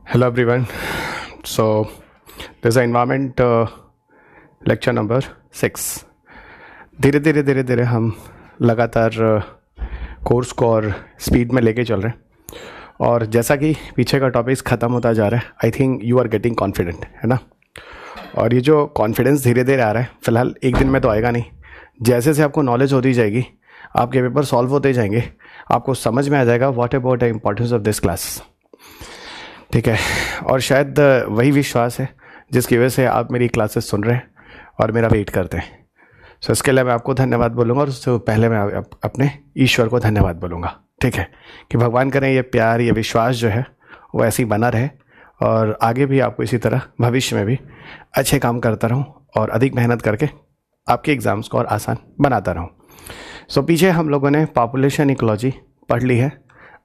Hello everyone. So there's an environment lecture number 6. धीरे धीरे हम लगातार कोर्स को और स्पीड में लेके चल रहे हैं और जैसा कि पीछे का टॉपिक्स ख़त्म होता जा रहा है, I think you are getting confident, है ना। और ये जो कॉन्फिडेंस धीरे धीरे आ रहा है, फ़िलहाल एक दिन में तो आएगा नहीं। जैसे जैसे आपको नॉलेज होती जाएगी, आपके पेपर सॉल्व होते जाएंगे, आपको समझ में आ जाएगा what about the importance of this class. ठीक है, और शायद वही विश्वास है जिसकी वजह से आप मेरी क्लासेस सुन रहे हैं और मेरा वेट करते हैं। सो इसके लिए मैं आपको धन्यवाद बोलूँगा और उससे पहले मैं अपने ईश्वर को धन्यवाद बोलूँगा। ठीक है, कि भगवान करें ये प्यार, ये विश्वास जो है वो ऐसे ही बना रहे और आगे भी आपको इसी तरह भविष्य में भी अच्छे काम करता रहूँ और अधिक मेहनत करके आपके एग्ज़ाम्स को और आसान बनाता रहूँ। सो पीछे हम लोगों ने पॉपुलेशन इकोलॉजी पढ़ ली है।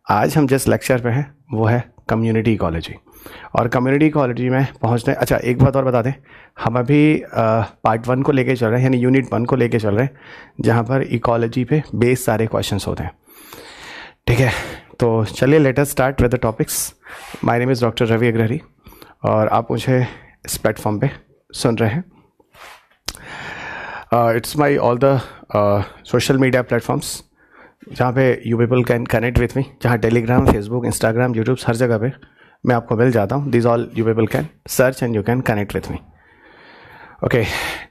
आज हम जिस लेक्चर पे हैं वो है कम्युनिटी इकोलॉजी। और कम्युनिटी इकोलॉजी में पहुंचने, अच्छा एक बात और बता दें, हम अभी पार्ट 1 को लेके चल रहे हैं, यानी यूनिट 1 को लेके चल रहे हैं, जहां पर इकोलॉजी पे बेस सारे क्वेश्चंस होते हैं। ठीक है, तो चलिए let us start with the topics. My name is doctor Ravi Agrahari और आप मुझे इस प्लेटफॉर्म पे सुन रहे हैं। It's my all the social media platforms जहाँ पे you people can connect with me, जहाँ टेलीग्राम, फेसबुक, इंस्टाग्राम, यूट्यूब, हर जगह पे मैं आपको मिल जाता हूँ। This all you people can search and you can connect with me. Okay,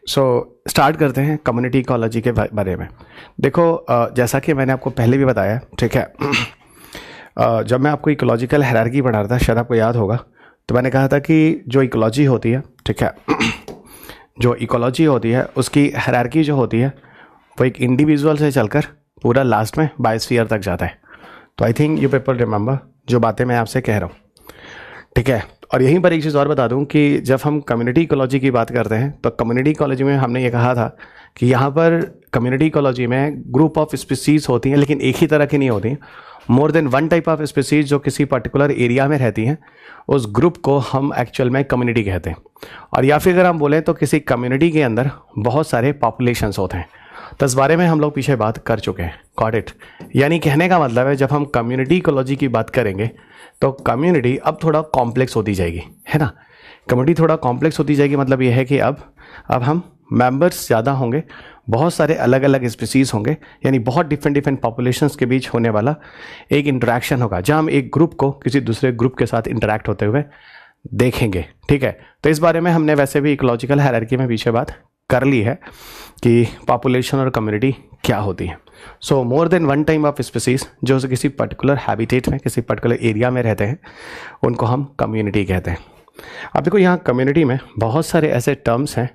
so start करते हैं कम्युनिटी इकोलॉजी के बारे में। देखो, जैसा कि मैंने आपको पहले भी बताया, ठीक है, जब मैं आपको इकोलॉजिकल हायरार्की पढ़ा रहा था, शायद आपको याद होगा, तो मैंने कहा था कि जो इकोलॉजी होती है, ठीक है, जो इकोलॉजी होती है उसकी हायरार्की जो होती है वो एक इंडिविजुअल से चलकर पूरा लास्ट में बायोस्फीयर तक जाता है। तो I think you people remember जो बातें मैं आपसे कह रहा हूँ। ठीक है, और यहीं पर एक चीज़ और बता दूं कि जब हम कम्युनिटी इकोलॉजी की बात करते हैं तो कम्युनिटी इकोलॉजी में हमने ये कहा था कि यहाँ पर कम्युनिटी इकोलॉजी में ग्रुप ऑफ स्पीसीज होती हैं, लेकिन एक ही तरह की नहीं होती। मोर than one type of species जो किसी पर्टिकुलर एरिया में रहती हैं, उस ग्रुप को हम एक्चुअल में कम्युनिटी कहते हैं। और या फिर अगर हम बोलें तो किसी कम्युनिटी के अंदर बहुत सारे पॉपुलेशंस होते हैं। तो इस बारे में हम लोग पीछे बात कर चुके हैं। Got it? यानी कहने का मतलब है जब हम कम्युनिटी इकोलॉजी की बात करेंगे तो कम्युनिटी अब थोड़ा कॉम्प्लेक्स होती जाएगी, है ना। कम्युनिटी थोड़ा कॉम्प्लेक्स होती जाएगी, मतलब ये है कि अब हम मेंबर्स ज़्यादा होंगे, बहुत सारे अलग अलग स्पीसीज़ होंगे, यानी बहुत डिफरेंट पॉपुलेशंस के बीच होने वाला एक इंटरेक्शन होगा, जहाँ हम एक ग्रुप को किसी दूसरे ग्रुप के साथ इंटरेक्ट होते हुए देखेंगे। ठीक है, तो इस बारे में हमने वैसे भी इकोलॉजिकल हायरार्की में पीछे बात कर ली है कि पॉपुलेशन और कम्युनिटी क्या होती है। So more than one time of species जो किसी पर्टिकुलर हैबिटेट में, किसी पर्टिकुलर एरिया में रहते हैं, उनको हम कम्युनिटी कहते हैं। अब देखो, यहाँ कम्युनिटी में बहुत सारे ऐसे टर्म्स हैं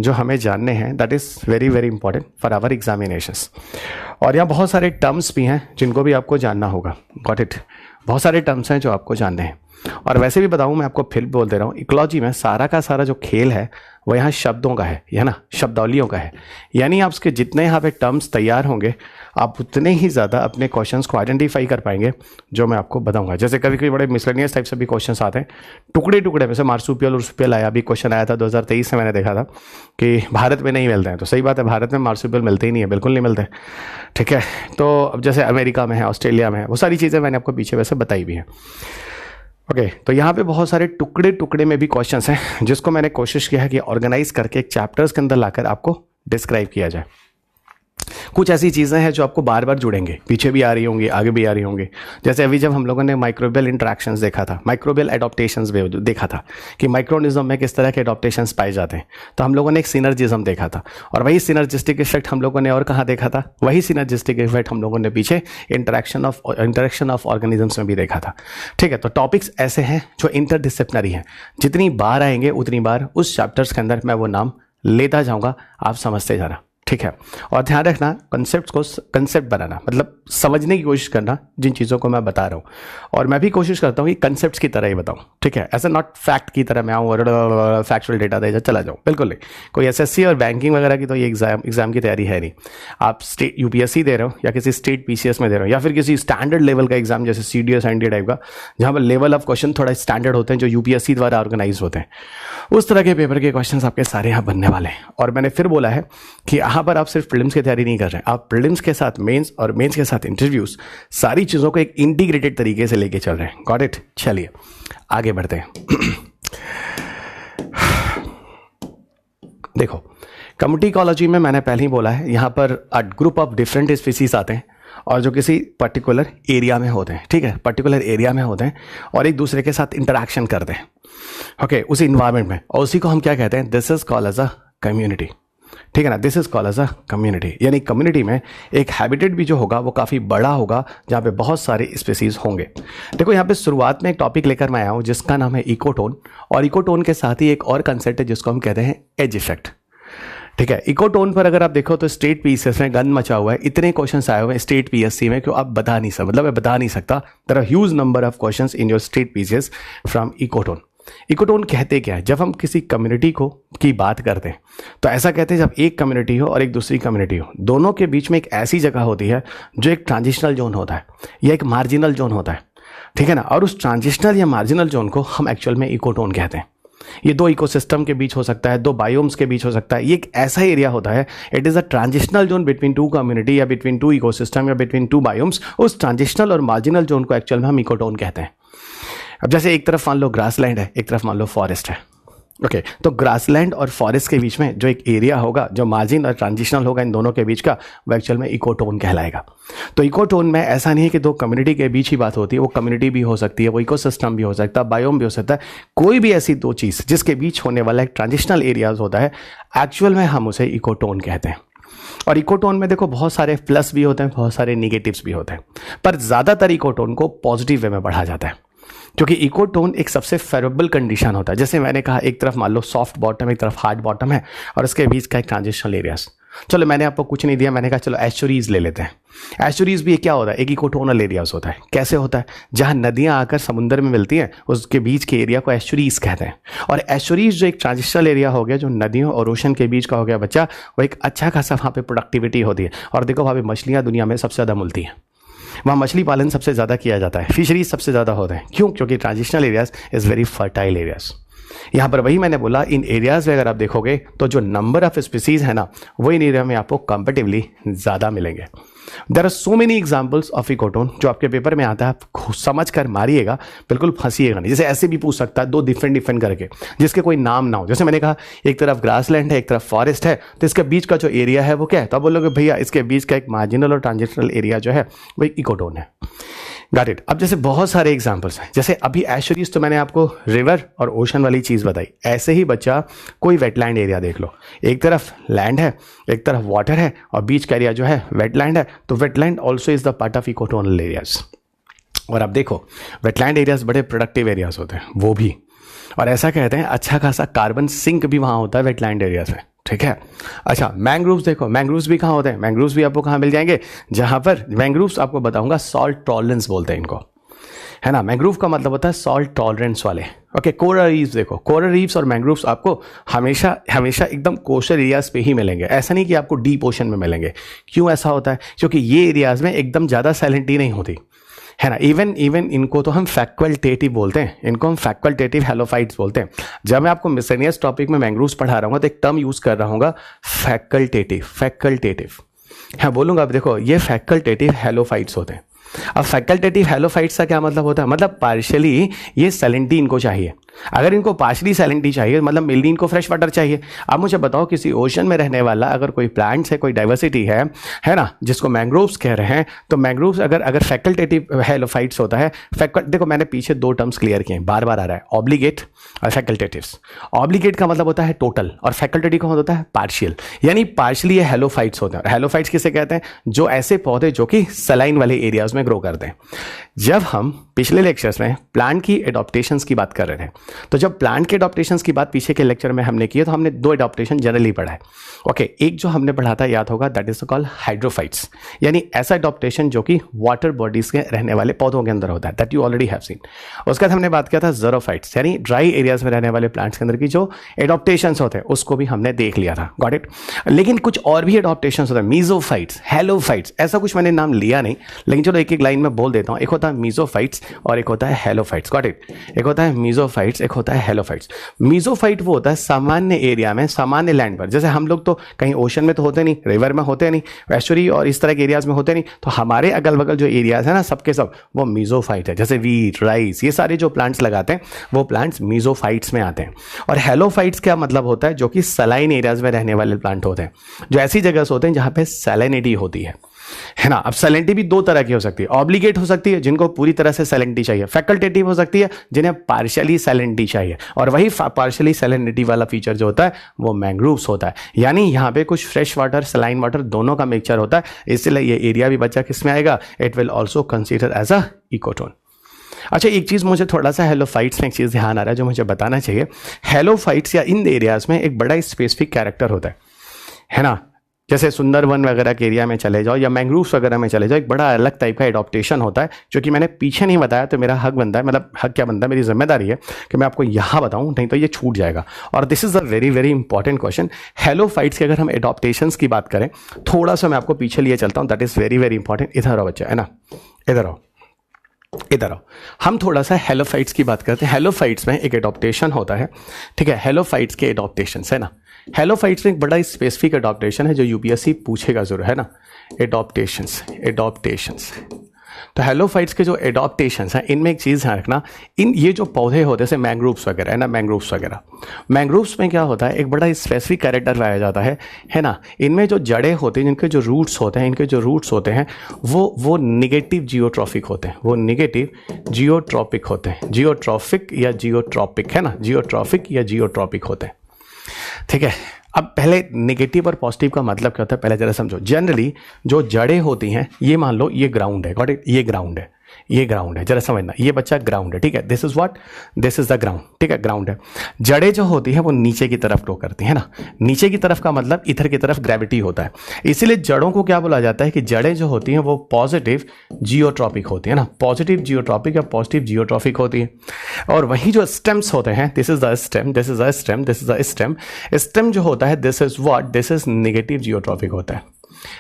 जो हमें जानने हैं, that is very very important for our examinations. और यहाँ बहुत सारे टर्म्स भी हैं जिनको भी आपको जानना होगा। Got it? बहुत सारे टर्म्स हैं जो आपको जानने हैं। और वैसे भी बताऊँ, मैं आपको फिर बोल दे रहा हूँ, इकोलॉजी में सारा का सारा जो खेल है वो यहाँ शब्दों का है ना, शब्दावलियों का है। यानी आप उसके जितने यहाँ पे टर्म्स तैयार होंगे, आप उतने ही ज़्यादा अपने क्वेश्चंस को आइडेंटिफाई कर पाएंगे जो मैं आपको बताऊंगा। जैसे कभी कभी बड़े मिसलेनियस टाइप से भी क्वेश्चंस आते हैं, टुकड़े टुकड़े में से मार्सुपियल और रुपियल आया। अभी क्वेश्चन आया था 2023 में, मैंने देखा था कि भारत में नहीं मिलते हैं। तो सही बात है, भारत में मार्सुपियल मिलते ही नहीं है, बिल्कुल नहीं मिलते। ठीक है, तो अब जैसे अमेरिका में है, ऑस्ट्रेलिया में है, वो सारी चीज़ें मैंने आपको पीछे वैसे बताई भी हैं। ओके, तो यहाँ पे बहुत सारे टुकड़े टुकड़े में भी क्वेश्चंस हैं जिसको मैंने कोशिश किया है कि ऑर्गेनाइज करके एक चैप्टर्स के अंदर लाकर आपको डिस्क्राइब किया जाए। कुछ ऐसी चीज़ें हैं जो आपको बार बार जुड़ेंगे, पीछे भी आ रही होंगी, आगे भी आ रही होंगी। जैसे अभी जब हम लोगों ने माइक्रोबियल इंटरेक्शंस देखा था, माइक्रोबियल एडॉप्टेशंस देखा था कि माइक्रोनिज्म में किस तरह के एडॉप्टेशंस पाए जाते हैं, तो हम लोगों ने एक सिनर्जिज्म देखा था। और वही सिनर्जिस्टिक इफेक्ट हम लोगों ने और कहाँ देखा था, वही सिनर्जिस्टिक इफेक्ट हम लोगों ने पीछे इंटरेक्शन ऑफ ऑर्गेनिजम्स में भी देखा था। ठीक है, तो टॉपिक्स ऐसे हैं जो इंटरडिसिप्लिनरी हैं। जितनी बार आएंगे उतनी बार उस चैप्टर्स के अंदर मैं वो नाम लेता जाऊँगा, आप समझते जाना। ठीक है, और ध्यान रखना, कंसेप्ट बनाना, मतलब समझने की कोशिश करना जिन चीज़ों को मैं बता रहा हूँ। और मैं भी कोशिश करता हूँ कि कंसेप्ट्स की तरह ही बताऊँ। ठीक है, ऐसा नॉट फैक्ट की तरह मैं आऊँ और फैक्चुअल डेटा दे चला जाऊँ, बिल्कुल नहीं। कोई एसएससी और बैंकिंग वगैरह की तो ये एग्जाम की तैयारी है नहीं। आप स्टेट यूपीएससी दे रहे हो या किसी स्टेट पीसीएस में दे रहे हो या फिर किसी स्टैंडर्ड लेवल का एग्जाम जैसे सीडीएस एनडीए टाइप का, जहाँ पर लेवल ऑफ क्वेश्चन थोड़ा स्टैंडर्ड होते हैं, जो यूपीएससी द्वारा ऑर्गेनाइज होते हैं, उस तरह के पेपर के क्वेश्चन आपके सारे यहाँ बनने वाले हैं। और मैंने फिर बोला है कि यहाँ पर आप सिर्फ प्रीलिम्स की तैयारी नहीं कर रहे हैं, आप प्रीलिम्स के साथ मेंस और मेंस के साथ इंटरव्यूज, सारी चीज़ों को एक इंटीग्रेटेड तरीके से लेके चल रहे हैं। Got it? चलिए आगे बढ़ते हैं। देखो, कम्युनिटी इकोलॉजी में मैंने पहले ही बोला है, यहाँ पर ग्रुप ऑफ डिफरेंट स्पीसीज आते हैं और जो किसी पर्टिकुलर एरिया में होते हैं, ठीक है, पर्टिकुलर एरिया में होते हैं और एक दूसरे के साथ इंटरेक्शन करते हैं, ओके, उसी इन्वायरमेंट में, और उसी को हम क्या कहते हैं, this is called as a community, this is ना, as is called as a कम्युनिटी। यानी कम्युनिटी में एक हैबिटेट भी जो होगा वो काफ़ी बड़ा होगा, जहाँ पे बहुत सारे स्पीसीज होंगे। देखो यहाँ पे शुरुआत में एक टॉपिक लेकर मैं आया हूँ जिसका नाम है इकोटोन, और इकोटोन के साथ ही एक और कंसेप्ट है जिसको हम कहते हैं एज इफेक्ट, ठीक है। इकोटोन पर अगर आप देखो तो स्टेट पीएसएस में गंद मचा हुआ है, इतने क्वेश्चंस आए हुए हैं स्टेट पीएससी में कि आप बता नहीं सकते, मतलब मैं बता नहीं सकता। There are huge number of questions in your state PCS from ecotone. Ecotone कहते क्या है? जब हम किसी कम्युनिटी को की बात करते हैं तो ऐसा कहते हैं जब एक कम्युनिटी हो और एक दूसरी कम्युनिटी हो, दोनों के बीच में एक ऐसी जगह होती है जो एक ट्रांजिशनल जोन होता है या एक मार्जिनल जोन होता है, ठीक है ना, और उस ट्रांजिशनल या मार्जिनल जोन को हम एक्चुअल में इकोटोन कहते हैं। ये दो इकोसिस्टम के बीच हो सकता है, दो बायोम्स के बीच हो सकता है, ये एक ऐसा एरिया होता है, it is a transitional zone between two community या बिटवीन टू इकोसिस्टम या बिटवीन टू बायोम्स। उस ट्रांजिशनल और मार्जिनल जोन को एक्चुअल में हम इकोटोन कहते हैं। अब जैसे एक तरफ मान लो ग्रासलैंड है, एक तरफ मान लो फॉरेस्ट है, ओके, तो ग्रासलैंड और फॉरेस्ट के बीच में जो एक एरिया होगा जो मार्जिन और ट्रांजिशनल होगा इन दोनों के बीच का, वो एक्चुअल में इकोटोन कहलाएगा। तो इकोटोन में ऐसा नहीं है कि दो कम्युनिटी के बीच ही बात होती है, वो कम्युनिटी भी हो सकती है, वो इकोसिस्टम भी हो सकता है, बायोम भी हो सकता है, कोई भी ऐसी दो चीज़ जिसके बीच होने वाला एक ट्रांजिशनल एरियाज होता है, एक्चुअल में हम उसे इकोटोन कहते हैं। और इकोटोन में देखो बहुत सारे प्लस भी होते हैं, बहुत सारे निगेटिव्स भी होते हैं, पर ज़्यादातर इकोटोन को पॉजिटिव वे में पढ़ा जाता है क्योंकि इकोटोन एक सबसे फेवरेबल कंडीशन होता है। जैसे मैंने कहा एक तरफ मान लो सॉफ्ट बॉटम, एक तरफ हार्ड बॉटम है और इसके बीच का एक ट्रांजिशनल एरियाज। चलो मैंने आपको कुछ नहीं दिया, मैंने कहा चलो एस्चुरीज ले लेते हैं। एस्चुरीज भी क्या होता है? एक इकोटोनल एरियाज होता है। कैसे होता है? जहाँ नदियाँ आकर समुद्र में मिलती हैं उसके बीच के एरिया को एस्चुरीज कहते हैं। और एस्चुरीज जो एक ट्रांजिशनल एरिया हो गया, जो नदियों और ओशन के बीच का हो गया बच्चा, वो एक अच्छा खासा वहाँ पे प्रोडक्टिविटी होती है। और देखो वहाँ पे मछलियाँ दुनिया में सबसे ज़्यादा मिलती हैं, वहाँ मछली पालन सबसे ज़्यादा किया जाता है, फिशरीज सबसे ज़्यादा होते हैं। क्यों? क्योंकि transitional areas is very fertile areas. यहाँ पर वही मैंने बोला, इन एरियाज में अगर आप देखोगे तो जो नंबर ऑफ स्पीसीज है ना, वो इन एरिया में आपको कंपेटिवली ज़्यादा मिलेंगे। There are so many examples of ecotone जो आपके पेपर में आता है, आप समझ कर मारिएगा, बिल्कुल फंसीएगा नहीं। जैसे ऐसे भी पूछ सकता है दो डिफरेंट करके जिसके कोई नाम ना हो। जैसे मैंने कहा एक तरफ ग्रासलैंड है, एक तरफ फॉरेस्ट है, तो इसके बीच का जो एरिया है वो क्या है? तो आप बोलोगे भैया इसके बीच का एक मार्जिनल और ट्रांजिशनल एरिया जो है वो इकोटोन है। Got it? अब जैसे बहुत सारे एग्जांपल्स हैं, जैसे अभी एस्चुरीज तो मैंने आपको रिवर और ओशन वाली चीज़ बताई। ऐसे ही बच्चा कोई वेटलैंड एरिया देख लो, एक तरफ लैंड है, एक तरफ वाटर है और बीच का एरिया जो है वेटलैंड है, तो wetland also is the part of ecotonal areas. और अब देखो वेटलैंड एरियाज बड़े प्रोडक्टिव एरियाज होते हैं वो भी, और ऐसा कहते हैं अच्छा खासा कार्बन सिंक भी वहाँ होता है वेटलैंड एरियाज में, ठीक है। अच्छा मैंग्रोव्स देखो, मैंग्रोव्स भी कहाँ होते हैं? मैंग्रोव्स भी आपको कहाँ मिल जाएंगे? जहाँ पर मैंग्रोव्स आपको बताऊंगा सॉल्ट टॉलरेंस बोलते हैं इनको, है ना। मैंग्रोव का मतलब होता है सॉल्ट टॉलरेंस वाले। ओके, कोरल रीफ्स देखो, कोरल रीफ्स और मैंग्रोव्स आपको हमेशा हमेशा एकदम कोस्टल एरियाज पे ही मिलेंगे, ऐसा नहीं कि आपको डीप ओशन में मिलेंगे। क्यों ऐसा होता है? क्योंकि ये एरियाज में एकदम ज़्यादा सैलिनिटी नहीं होती, है ना। इवन इनको तो हम फैकल्टेटिव बोलते हैं, इनको हम फैकल्टेटिव हेलोफाइट्स बोलते हैं। जब मैं आपको मिसलेनियस टॉपिक में मैंग्रोव्स पढ़ा रहा हूँ तो एक टर्म यूज़ कर रहा हूँ फैकल्टेटिव, हाँ बोलूँगा। अब देखो ये फैकल्टेटिव हेलोफाइट्स होते हैं। अब फैकल्टेटिव हेलोफाइट्स का क्या मतलब होता है? मतलब पार्शियली ये सैलिनिटी इनको चाहिए। अगर इनको पार्शियली सैलिनिटी चाहिए मतलब मेनली इनको फ्रेश वाटर चाहिए। अब मुझे बताओ किसी ओशन में रहने वाला अगर कोई प्लांट्स है, कोई डाइवर्सिटी है ना, जिसको मैंग्रोव्स कह रहे हैं, तो मैंग्रोव्स अगर फैकल्टेटिव हेलोफाइट्स होता है, देखो मैंने पीछे दो टर्म्स क्लियर किए हैं, बार बार आ रहा है, ऑब्लिगेट और फैकल्टेटिव्स। ऑब्लिगेट का मतलब होता है टोटल और फैकल्टेटिव का मतलब होता है पार्शियल, यानी पार्शियली ये हेलोफाइट्स होते हैं। हेलोफाइट्स किसे कहते हैं? जो ऐसे पौधे जो कि सलाइन वाले एरियाज में ग्रो करते हैं। जब हम पिछले लेक्चर्स में प्लांट की एडॉप्टेशंस की बात कर रहे थे, तो जब प्लांट के एडॉप्टेशंस की बात पीछे के लेक्चर में हमने की तो हमने दो एडॉप्टेशन जनरली पढ़ा है। ओके, एक जो हमने पढ़ा था याद होगा, दैट इज कॉल्ड हाइड्रोफाइट्स, यानी ऐसा एडॉप्टेशन जो कि वाटर बॉडीज के रहने वाले पौधों के अंदर होता है, that you already have seen. उसके बाद हमने बात किया था ज़ेरोफाइट्स, यानी ड्राई एरियाज में रहने वाले प्लांट्स के अंदर की जो एडॉप्टेशंस होते हैं उसको भी हमने देख लिया था। Got it? लेकिन कुछ और भी एडॉप्टेशंस होते हैं, मीजोफाइट्स, हेलोफाइट्स, ऐसा कुछ मैंने नाम लिया नहीं, लेकिन चलो एक एक लाइन में बोल देता हूँ। एक होता है मीजोफाइट्स और एक होता है हेलोफाइट्स। Got it? एक होता है मीजोफाइट्स मीसोफाइट्स, एक होता है हेलोफाइट्स। मीसोफाइट वो होता है सामान्य एरिया में, सामान्य लैंड पर, जैसे हम लोग तो कहीं ओशन में तो होते नहीं, रिवर में होते नहीं, एस्चुरी और इस तरह के एरियाज में होते नहीं, तो हमारे अगल बगल जो एरियाज है ना सबके सब वो मीसोफाइट है। जैसे वीट, राइस, ये सारे जो प्लांट्स लगाते हैं वो प्लांट्स मीसोफाइट्स में आते हैं। और हेलोफाइट्स क्या मतलब होता है, जो कि सलाइन एरियाज में रहने वाले प्लांट होते हैं, जो ऐसी जगह से होते हैं जहां पे सैलिनिटी होती है ना। अब सैलिनिटी भी दो तरह की हो सकती है, ऑब्लिगेट हो सकती है जिनको पूरी तरह से सैलिनिटी चाहिए, फैकल्टेटिव हो सकती है जिन्हें पार्शियली सैलिनिटी चाहिए, और वही पार्शियली सैलिनिटी वाला फीचर जो होता है वो मैंग्रोव्स होता है। यानी यहाँ पे कुछ फ्रेश वाटर, सलाइन वाटर दोनों का मिक्सचर होता है, इसलिए ये एरिया भी बच्चा किस में आएगा, it will also consider as a ecotone. अच्छा, एक चीज़ मुझे थोड़ा सा हेलोफाइट्स में एक चीज़ ध्यान आ रहा है जो मुझे बताना चाहिए। हेलोफाइट्स या इन एरियाज में एक बड़ा स्पेसिफिक कैरेक्टर होता है ना। जैसे सुंदरवन वगैरह के एरिया में चले जाओ या मैंग्रोव्स वगैरह में चले जाओ, एक बड़ा अलग टाइप का एडॉप्टेशन होता है, जो कि मैंने पीछे नहीं बताया, तो मेरा हक बनता है, मतलब हक क्या बनता है, मेरी जिम्मेदारी है कि मैं आपको यहाँ बताऊँ, नहीं तो ये छूट जाएगा। और this is a very very important question. Halophytes की अगर हम एडॉप्टेशंस की बात करें, थोड़ा सा मैं आपको पीछे लिए चलता हूँ, that is very very important. इधर आओ बच्चा, है ना, इधर आओ, इधर आओ। हम थोड़ा सा हेलोफाइट्स की बात करते हैं। हेलोफाइट्स में एक एडॉप्टेशन होता है, ठीक है, हेलोफाइट्स के एडॉप्टेशंस है ना। हेलोफाइट्स में एक बड़ा स्पेसिफिक एडॉप्टेशन है जो यूपीएससी पूछेगा जरूर, है ना, एडॉप्टेशंस। तो हेलोफाइट्स के जो एडॉप्टेशंस हैं, इनमें एक चीज़ ध्यान रखना, इन ये जो पौधे होते हैं जैसे मैंग्रोव्स वगैरह, है ना, मैंग्रोव्स में क्या होता है, एक बड़ा स्पेसिफिक कैरेक्टर पाया जाता है ना। इनमें जो जड़ें होती हैं, जिनके जो रूट्स होते हैं, इनके जो रूट्स होते हैं वो निगेटिव जियोट्रॉफिक होते हैं, वो निगेटिव जियोट्रॉपिक होते हैं, जियोट्रॉफिक या जियोट्रॉपिक, है ना, जियोट्रॉफिक या जियोट्रॉपिक होते हैं, ठीक है। अब पहले नेगेटिव और पॉजिटिव का मतलब क्या होता है पहले जरा समझो। जनरली जो जड़ें होती हैं, ये मान लो ये ग्राउंड है, गॉट इट, ये ग्राउंड है, ये ग्राउंड है, जरा समझना, ये बच्चा ग्राउंड है, ठीक है, this is what, this is the ground, ठीक है, ग्राउंड है। जड़ें जो होती हैं वो नीचे की तरफ ग्रो करती हैं ना, नीचे की तरफ का मतलब इधर की तरफ ग्रेविटी होता है, इसीलिए जड़ों को क्या बोला जाता है कि जड़ें जो होती हैं वो पॉजिटिव जियोट्रॉपिक होती है ना, पॉजिटिव जियोट्रॉपिक या पॉजिटिव जियोट्रॉफिक होती है। और वहीं जो स्टेम्स होते हैं, this is the stem, this is the stem, this is the stem, stem जो होता है this is what, this is negative geotropic होता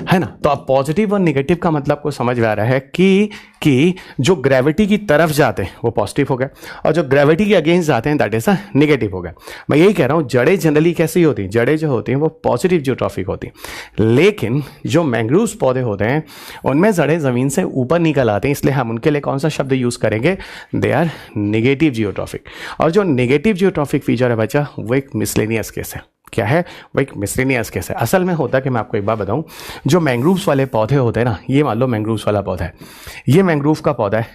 है ना। तो अब पॉजिटिव और निगेटिव का मतलब को समझ में आ रहा है कि जो ग्रेविटी की तरफ जाते हैं वो पॉजिटिव हो गया, और जो ग्रेविटी के अगेंस्ट जाते हैं दैट इज अ निगेटिव हो गया। मैं यही कह रहा हूं, जड़ें जनरली कैसी होती हैं, जड़ें जो होती हैं वो पॉजिटिव जियोट्रॉफिक होती हैं, लेकिन जो मैंग्रोव्स पौधे होते हैं उनमें जड़ें जमीन से ऊपर निकल आते हैं, इसलिए हम उनके लिए कौन सा शब्द यूज करेंगे, दे आर निगेटिव जियोट्रॉफिक। और जो निगेटिव जियोट्रॉफिक फीचर है बच्चा, वो एक मिसलेनियस केस है। क्या है वो, एक मिसलेनियस केस है। असल में होता है कि मैं आपको एक बात बताऊं, जो मैंग्रोव्स वाले पौधे होते हैं ना, ये मान लो मैंग्रोव्स वाला पौधा है, ये मैंग्रोव का पौधा है,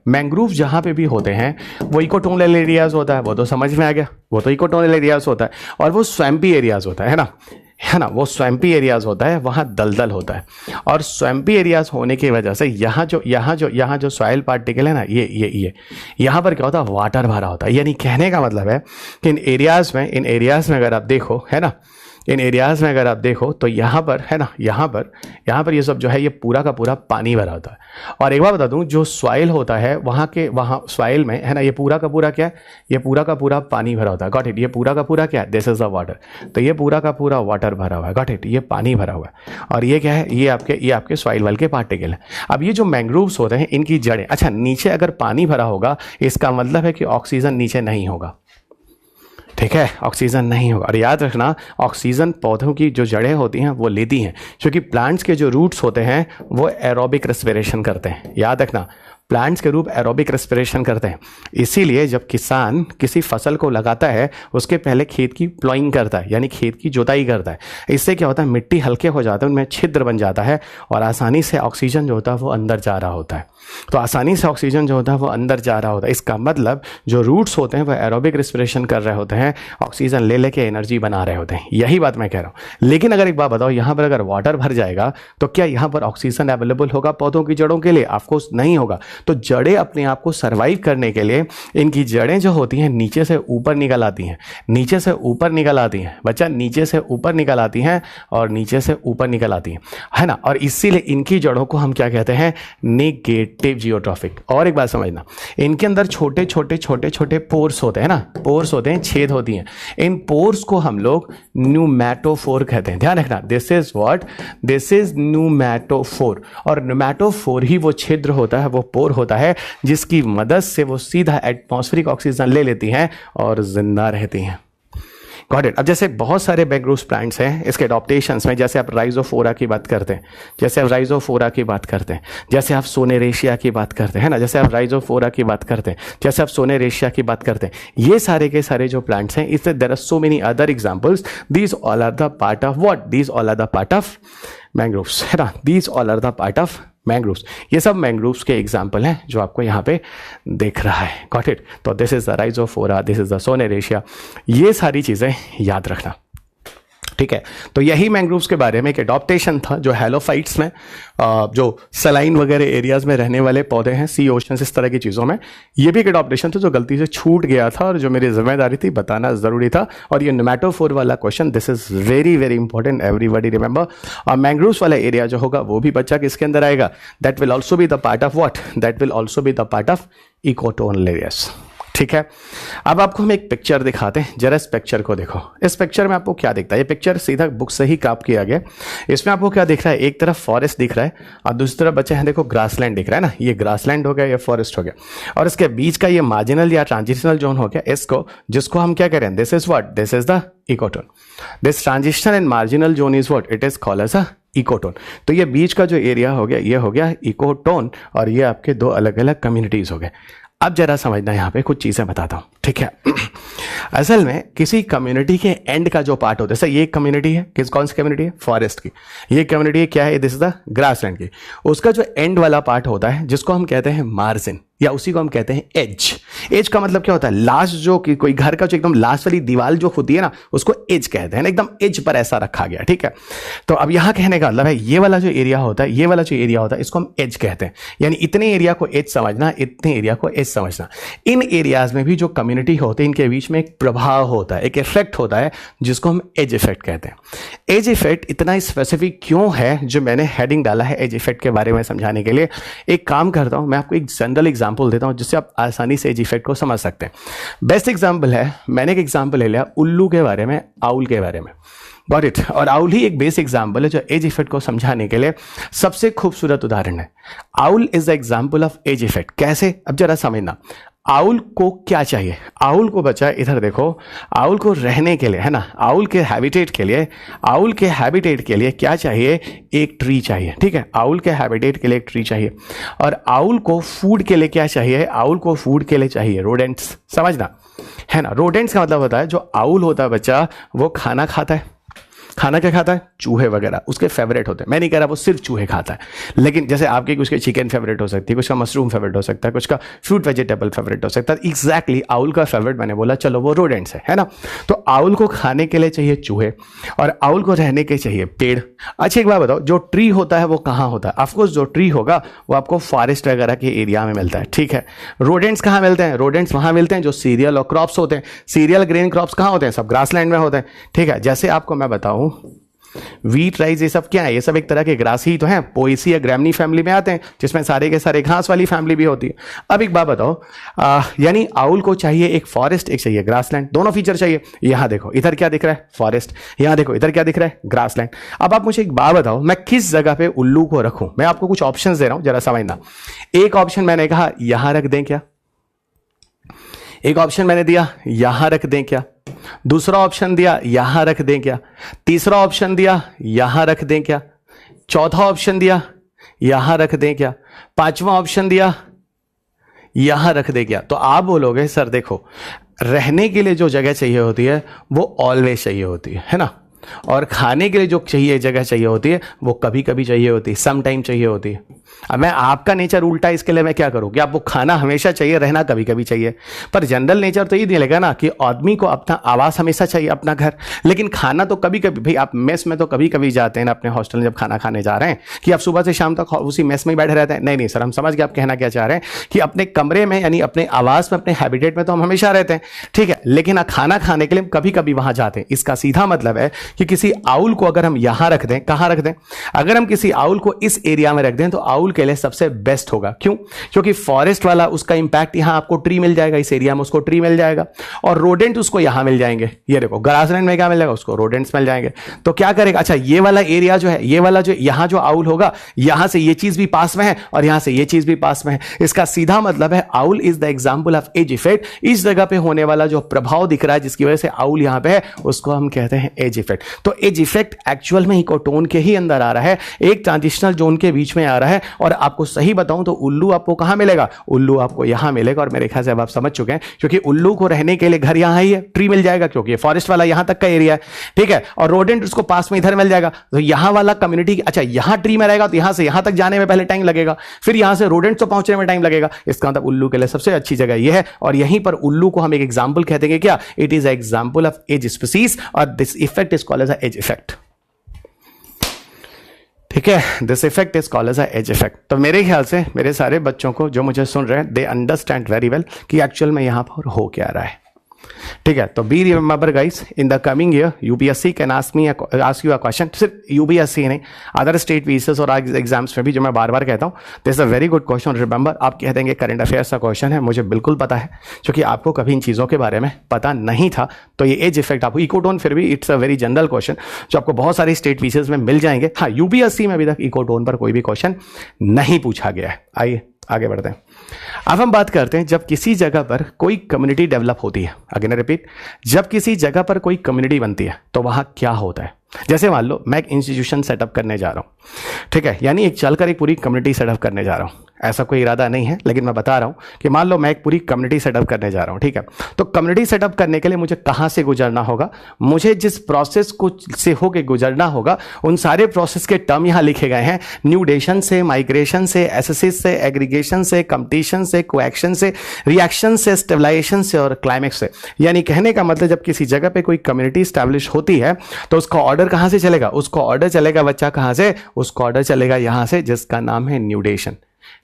मैंग्रोव जहां पे भी होते हैं वो इकोटोनल एरियाज होता है, वो तो समझ में आ गया, वो तो इकोटोनल एरियाज होता है, और वो स्वैम्पी एरियाज होता है ना, वो स्वैम्पी एरियाज होता है, वहाँ दलदल होता है। और स्वैम्पी एरियाज होने की वजह से यहाँ जो सॉइल पार्टिकल है ना, ये यहाँ पर क्या होता है, वाटर भरा होता है। यानी कहने का मतलब है कि इन एरियाज में अगर आप देखो, है ना, इन एरियाज में अगर आप देखो तो यहाँ पर, है ना, यहाँ पर ये सब जो है ये पूरा का पूरा पानी भरा होता है। और एक बार बता दूँ, जो सॉइल होता है वहाँ सॉइल में, है ना, ये पूरा का पूरा क्या है, ये पूरा का पूरा पानी भरा होता है, गॉट इट, ये पूरा का पूरा क्या है, दिस इज द वाटर, तो ये पूरा का पूरा वाटर भरा हुआ है, गॉट इट, ये पानी भरा हुआ है। और ये क्या है, ये आपके सॉइल वाल के पार्टिकल है। अब ये जो मैंग्रोव्स होते हैं इनकी जड़ें, अच्छा, नीचे अगर पानी भरा होगा इसका मतलब है कि ऑक्सीजन नीचे नहीं होगा, ठीक है, ऑक्सीजन नहीं होगा। और याद रखना, ऑक्सीजन पौधों की जो जड़ें होती हैं वो लेती हैं, क्योंकि प्लांट्स के जो रूट्स होते हैं वो एरोबिक रेस्पिरेशन करते हैं। याद रखना, प्लांट्स के रूप एरोबिक रेस्पिरेशन करते हैं, इसीलिए जब किसान किसी फसल को लगाता है उसके पहले खेत की प्लॉइंग करता है, यानी खेत की जोताई करता है। इससे क्या होता है, मिट्टी हल्के हो जाते हैं, उनमें छिद्र बन जाता है और आसानी से ऑक्सीजन जो होता है वो अंदर जा रहा होता है। तो आसानी से ऑक्सीजन जो होता है वो अंदर जा रहा होता है, इसका मतलब जो रूट्स होते हैं वो एरोबिक रेस्पिरेशन कर रहे होते हैं, ऑक्सीजन ले लेके एनर्जी बना रहे होते हैं। यही बात मैं कह रहा हूँ। लेकिन अगर एक बात बताओ, यहाँ पर अगर वाटर भर जाएगा तो क्या यहाँ पर ऑक्सीजन अवेलेबल होगा पौधों की जड़ों के लिए? ऑफकोर्स नहीं होगा। तो जड़ें अपने आप को सर्वाइव करने के लिए, इनकी जड़ें जो होती हैं नीचे से ऊपर निकल आती हैं, नीचे से ऊपर निकल आती हैं बच्चा, नीचे से ऊपर निकल आती हैं और नीचे से ऊपर निकल आती हैं, है ना। और इसीलिए इनकी जड़ों को हम क्या कहते हैं, नेगेटिव जियोट्रॉफिक। और एक बात समझना, इनके अंदर छोटे छोटे छोटे छोटे पोर्स होते हैं ना, पोर्स होते हैं, छेद होती हैं। इन पोर्स को हम लोग न्यूमैटोफोर कहते हैं। ध्यान रखना, this is what, this is pneumatophore. और न्यूमैटोफोर ही वो छिद्र होता है, वो पोर पोर होता है जिसकी मदद से वो सीधा एटमॉस्फेरिक ऑक्सीजन ले लेती हैं और जिंदा रहती हैं। Got it. अब जैसे बहुत सारे मैंग्रोव प्लांट्स हैं इसके अडॉप्टेशंस में, जैसे आप राइजोफोरा की बात करते हैं, जैसे आप राइजोफोरा की बात करते हैं, जैसे आप सोनेरेशिया की बात करते हैं ना, जैसे आप राइजोफोरा की बात करते हैं, जैसे आप सोनेरेशिया की बात करते हैं, ये सारे के सारे जो प्लांट्स हैं, इससे there are so many other examples. These all are the part of what? These all are the part of mangroves, है ना। These all are the part of mangroves. ये सब मैंग्रोव्स के एग्जाम्पल हैं जो आपको यहाँ पे दिख रहा है। Got it. तो this is the rhizophora, this is the sonneratia, ये सारी चीज़ें याद रखना, ठीक है। तो यही मैंग्रोव्स के बारे में एक एडॉप्टेशन था जो हेलोफाइट्स में, जो सलाइन वगैरह एरियाज में रहने वाले पौधे हैं, सी ओशंस, इस तरह की चीज़ों में, ये भी एक एडॉप्टेशन था जो गलती से छूट गया था और जो मेरी जिम्मेदारी थी बताना ज़रूरी था। और ये नेमेटोफोर वाला question, this is very very important, everybody remember. और मैंग्रोव्स वाला एरिया जो होगा वो भी बच्चा किसके अंदर आएगा? That will also be the part of what? That will also be the part of ecotonal areas, ठीक है। अब आपको हम एक पिक्चर दिखाते हैं, जरा इस पिक्चर को देखो। इस पिक्चर में आपको क्या दिखता है? ये पिक्चर सीधा बुक से ही काप किया गया। इसमें आपको क्या दिख रहा है? एक तरफ फॉरेस्ट दिख रहा है और दूसरी तरफ बच्चे हैं देखो ग्रासलैंड दिख रहा है ना। ये ग्रासलैंड हो गया, ये फॉरेस्ट हो गया, और इसके बीच का ये मार्जिनल या ट्रांजिशनल जोन हो गया, इसको, जिसको हम क्या कह रहे हैं? This is what? This is the ecotone. This transitional and marginal zone is what? It is called as a ecotone. तो ये बीच का जो एरिया हो गया ये हो गया इकोटोन, और ये आपके दो अलग अलग कम्युनिटीज हो गए। अब जरा समझना, यहाँ पे कुछ चीज़ें बताता हूँ, ठीक है। असल में किसी कम्युनिटी के एंड का जो पार्ट होता है, जैसे ये कम्युनिटी है, किस कौन सी कम्युनिटी है? फॉरेस्ट की। ये कम्युनिटी क्या है? दिस इज द ग्रासलैंड की। उसका जो एंड वाला पार्ट होता है जिसको हम कहते हैं मार्जिन, या उसी को हम कहते हैं एज। एज का मतलब क्या होता है? लास्ट, जो कि कोई घर का जो एकदम लास्ट वाली दीवार जो होती है ना, उसको एज कहते हैं ना, एकदम एज पर ऐसा रखा गया, ठीक है। तो अब यहाँ कहने का मतलब है ये वाला जो एरिया होता है, ये वाला जो एरिया होता है, इसको हम एज कहते हैं। यानी इतने एरिया को एज समझना, इतने एरिया को एज समझना। इन एरियाज में भी जो कम्युनिटी होते हैं इनके बीच में एक प्रभाव होता है, एक इफेक्ट होता है जिसको हम एज इफेक्ट कहते हैं। एज इफेक्ट इतना स्पेसिफिक क्यों है जो मैंने हेडिंग डाला है एज इफेक्ट के बारे में समझाने के लिए। एक काम करता हूं, मैं आपको एक जनरल एग्जांपल देता हूं जिससे आप आसानी से एज इफेक्ट को समझ सकते हैं। बेस्ट एग्जांपल है, मैंने एक एग्जांपल ले लिया उल्लू के बारे में, आउल के बारे में। Got it. और आउल ही एक बेसिक एग्जांपल है जो एज इफेक्ट को समझाने के लिए सबसे खूबसूरत उदाहरण है। Owl is the example of edge effect. कैसे? अब जरा समझना। आउल को क्या चाहिए? आउल को बच्चा इधर देखो, आउल को रहने के लिए, है ना, आउल के हैबिटेट के लिए, आउल के हैबिटेट के लिए क्या चाहिए? एक ट्री चाहिए, ठीक है। आउल के हैबिटेट के लिए एक ट्री चाहिए। और आउल को फूड के लिए क्या चाहिए? आउल को फूड के लिए चाहिए रोडेंट्स। समझना, है ना। रोडेंट्स का मतलब होता है जो आउल होता है बच्चा, वो खाना खाता है। खाना क्या खाता है? चूहे वगैरह उसके फेवरेट होते हैं। मैं नहीं कह रहा वो सिर्फ चूहे खाता है, लेकिन जैसे आपके कुछ के चिकन फेवरेट हो सकती है, कुछ का मशरूम फेवरेट हो सकता है, कुछ का फ्रूट वेजिटेबल फेवरेट हो सकता है। एग्जैक्टली आउल का फेवरेट मैंने बोला, चलो वो रोडेंट्स है ना। तो आउल को खाने के लिए चाहिए चूहे और आउल को रहने के चाहिए पेड़। अच्छा एक बात बताओ, जो ट्री होता है वो कहाँ होता है? ऑफकोर्स जो ट्री होगा वो आपको फॉरेस्ट वगैरह के एरिया में मिलता है, ठीक है। रोडेंट्स कहाँ मिलते हैं? रोडेंट्स वहाँ मिलते हैं जो सीरियल और क्रॉप्स होते हैं। सीरियल ग्रेन क्रॉप्स कहाँ होते हैं? सब ग्रासलैंड में होते हैं, ठीक है। जैसे आपको मैं बताऊं, वीट, राइस, ये सब क्या है? ये सब एक तरह के ग्रास ही तो हैं, पोएसी या ग्रैमनी फैमिली में आते हैं, जिसमें सारे के सारे घास वाली फैमिली भी होती है। अब एक बात बताओ, यानी आउल को चाहिए एक फॉरेस्ट, एक चाहिए ग्रासलैंड, दोनों फीचर चाहिए। यहां देखो इधर क्या दिख रहा है? फॉरेस्ट। यहां देखो इधर क्या दिख रहा है? ग्रासलैंड। अब आप मुझे एक बात बताओ, मैं किस जगह पे उल्लू को रखूं? मैं आपको कुछ ऑप्शंस दे रहा हूं, जरा समझना। एक ऑप्शन मैंने कहा यहां रख दें क्या? एक ऑप्शन मैंने दिया यहां रख दें क्या? दूसरा ऑप्शन दिया यहां रख दें क्या? तीसरा ऑप्शन दिया यहां रख दें क्या? चौथा ऑप्शन दिया यहां रख दें क्या? पांचवा ऑप्शन दिया यहां रख दें क्या? तो आप बोलोगे सर देखो, रहने के लिए जो जगह चाहिए होती है वो ऑलवेज चाहिए होती है ना, और खाने के लिए जो चाहिए जगह चाहिए होती है वो कभी कभी चाहिए होती है, सम टाइम चाहिए होती है। अब मैं आपका नेचर उल्टा, इसके लिए मैं क्या करूं कि आपको खाना हमेशा चाहिए, रहना कभी कभी चाहिए। पर जनरल नेचर तो ये मिलेगा ना कि आदमी को अपना आवास हमेशा चाहिए, अपना घर, लेकिन खाना तो कभी कभी। भाई आप मेस में तो कभी कभी जाते हैं ना अपने हॉस्टल में, जब खाना खाने जा रहे हैं कि आप सुबह से शाम तक उसी मेस में ही बैठे रहते हैं? नहीं सर, हम समझ गए आप कहना क्या चाह रहे हैं कि अपने कमरे में, यानी अपने आवास में, अपने हैबिटेट में तो हम हमेशा रहते हैं, ठीक है, लेकिन खाना खाने के लिए हम कभी कभी वहां जाते हैं। इसका सीधा मतलब है कि किसी आउल को अगर हम यहां रख दें, कहां रख दें, अगर हम किसी आउल को इस एरिया में रख दें तो आउल के लिए सबसे बेस्ट होगा। क्यों? क्योंकि फॉरेस्ट वाला उसका इंपैक्ट यहां आपको ट्री मिल जाएगा, इस एरिया में उसको ट्री मिल जाएगा, और रोडेंट उसको यहां मिल जाएंगे। ये देखो ग्रासलैंड में क्या मिल जाएगा, उसको रोडेंट्स मिल जाएंगे। तो क्या करेगा, अच्छा ये वाला एरिया जो है, ये वाला जो यहां जो आउल होगा, यहां से ये चीज भी पास में है और यहां से ये चीज भी पास में है। इसका सीधा मतलब है owl is the example of edge effect. इस जगह पे होने वाला जो प्रभाव दिख रहा है जिसकी वजह से आउल यहां पे है, उसको हम कहते हैं एज इफेक्ट। तो एज इफेक्ट एक्चुअल में इकोटोन के ही अंदर आ रहा है, एक ट्रांजिशनल जोन के बीच में आ रहा है। और आपको सही बताऊं तो उल्लू आपको कहां मिलेगा, उल्लू आपको यहां मिलेगा। और मेरे ख्याल से अब आप समझ चुके हैं, क्योंकि उल्लू को रहने के लिए घर यहां ही है, ट्री मिल जाएगा क्योंकि फॉरेस्ट वाला यहां तक का एरिया है, ठीक है। और रोडेंट उसको पास में इधर मिल जाएगा, तो यहां वाला कम्युनिटी, अच्छा यहां ट्री में रहेगा तो यहां से यहां तक जाने में पहले टाइम लगेगा, फिर यहां से रोडेंट तो पहुंचने में टाइम लगेगा। इसका मतलब उल्लू के लिए सबसे अच्छी जगह यह है। और यहीं पर उल्लू को हम एक एग्जांपल कहते हैं, क्या, it is example of edge species, और this effect is called as edge effect. ठीक है, this effect is called as edge effect. तो मेरे ख्याल से मेरे सारे बच्चों को जो मुझे सुन रहे हैं, दे अंडरस्टैंड वेरी वेल कि एक्चुअल में यहां पर हो क्या रहा है। ठीक है, तो be remember guys, in the coming year UPSC can ask you a question. सिर्फ यूपीएससी नहीं, अदर स्टेट पीसीएस और एग्जाम्स में भी, जो मैं बार बार कहता हूं, this a very good question. Remember, आप कह देंगे करंट अफेयर्स का क्वेश्चन है, मुझे बिल्कुल पता है, क्योंकि आपको कभी इन चीज़ों के बारे में पता नहीं था। तो ये एज इफेक्ट आपको इकोटोन, फिर भी it's a very general question जो आपको बहुत सारी स्टेट पीसीएस में मिल जाएंगे। हाँ, यूपीएससी में अभी तक इकोटोन पर कोई भी क्वेश्चन नहीं पूछा गया है। आइए आगे बढ़ते हैं। अब हम बात करते हैं जब किसी जगह पर कोई कम्युनिटी डेवलप होती है। अगेन रिपीट, जब किसी जगह पर कोई कम्युनिटी बनती है तो वहां क्या होता है। जैसे मान लो मैं एक इंस्टीट्यूशन सेटअप करने जा रहा हूं, ठीक है, यानी एक चलकर एक पूरी कम्युनिटी सेटअप करने जा रहा हूं। ऐसा कोई इरादा नहीं है, लेकिन मैं बता रहा हूं कि मान लो मैं एक पूरी कम्युनिटी सेटअप करने जा रहा हूं, ठीक है। तो कम्युनिटी सेटअप करने के लिए मुझे कहां से गुजरना होगा, मुझे जिस प्रोसेस को से होके गुजरना होगा, उन सारे प्रोसेस के टर्म यहां लिखे गए हैं। न्यूडेशन से, माइग्रेशन से, एसेसिस से, एग्रीगेशन से, कंपटीशन से, कोएक्शन से, रिएक्शन से, स्टेबलाइजेशन से और क्लाइमेक्स से। यानी कहने का मतलब, जब किसी जगह पे कोई कम्युनिटी स्टैब्लिश होती है तो उसका ऑर्डर कहां से चलेगा, उसको ऑर्डर चलेगा बच्चा कहां से, उसको ऑर्डर चलेगा यहां से, जिसका नाम है न्यूडेशन,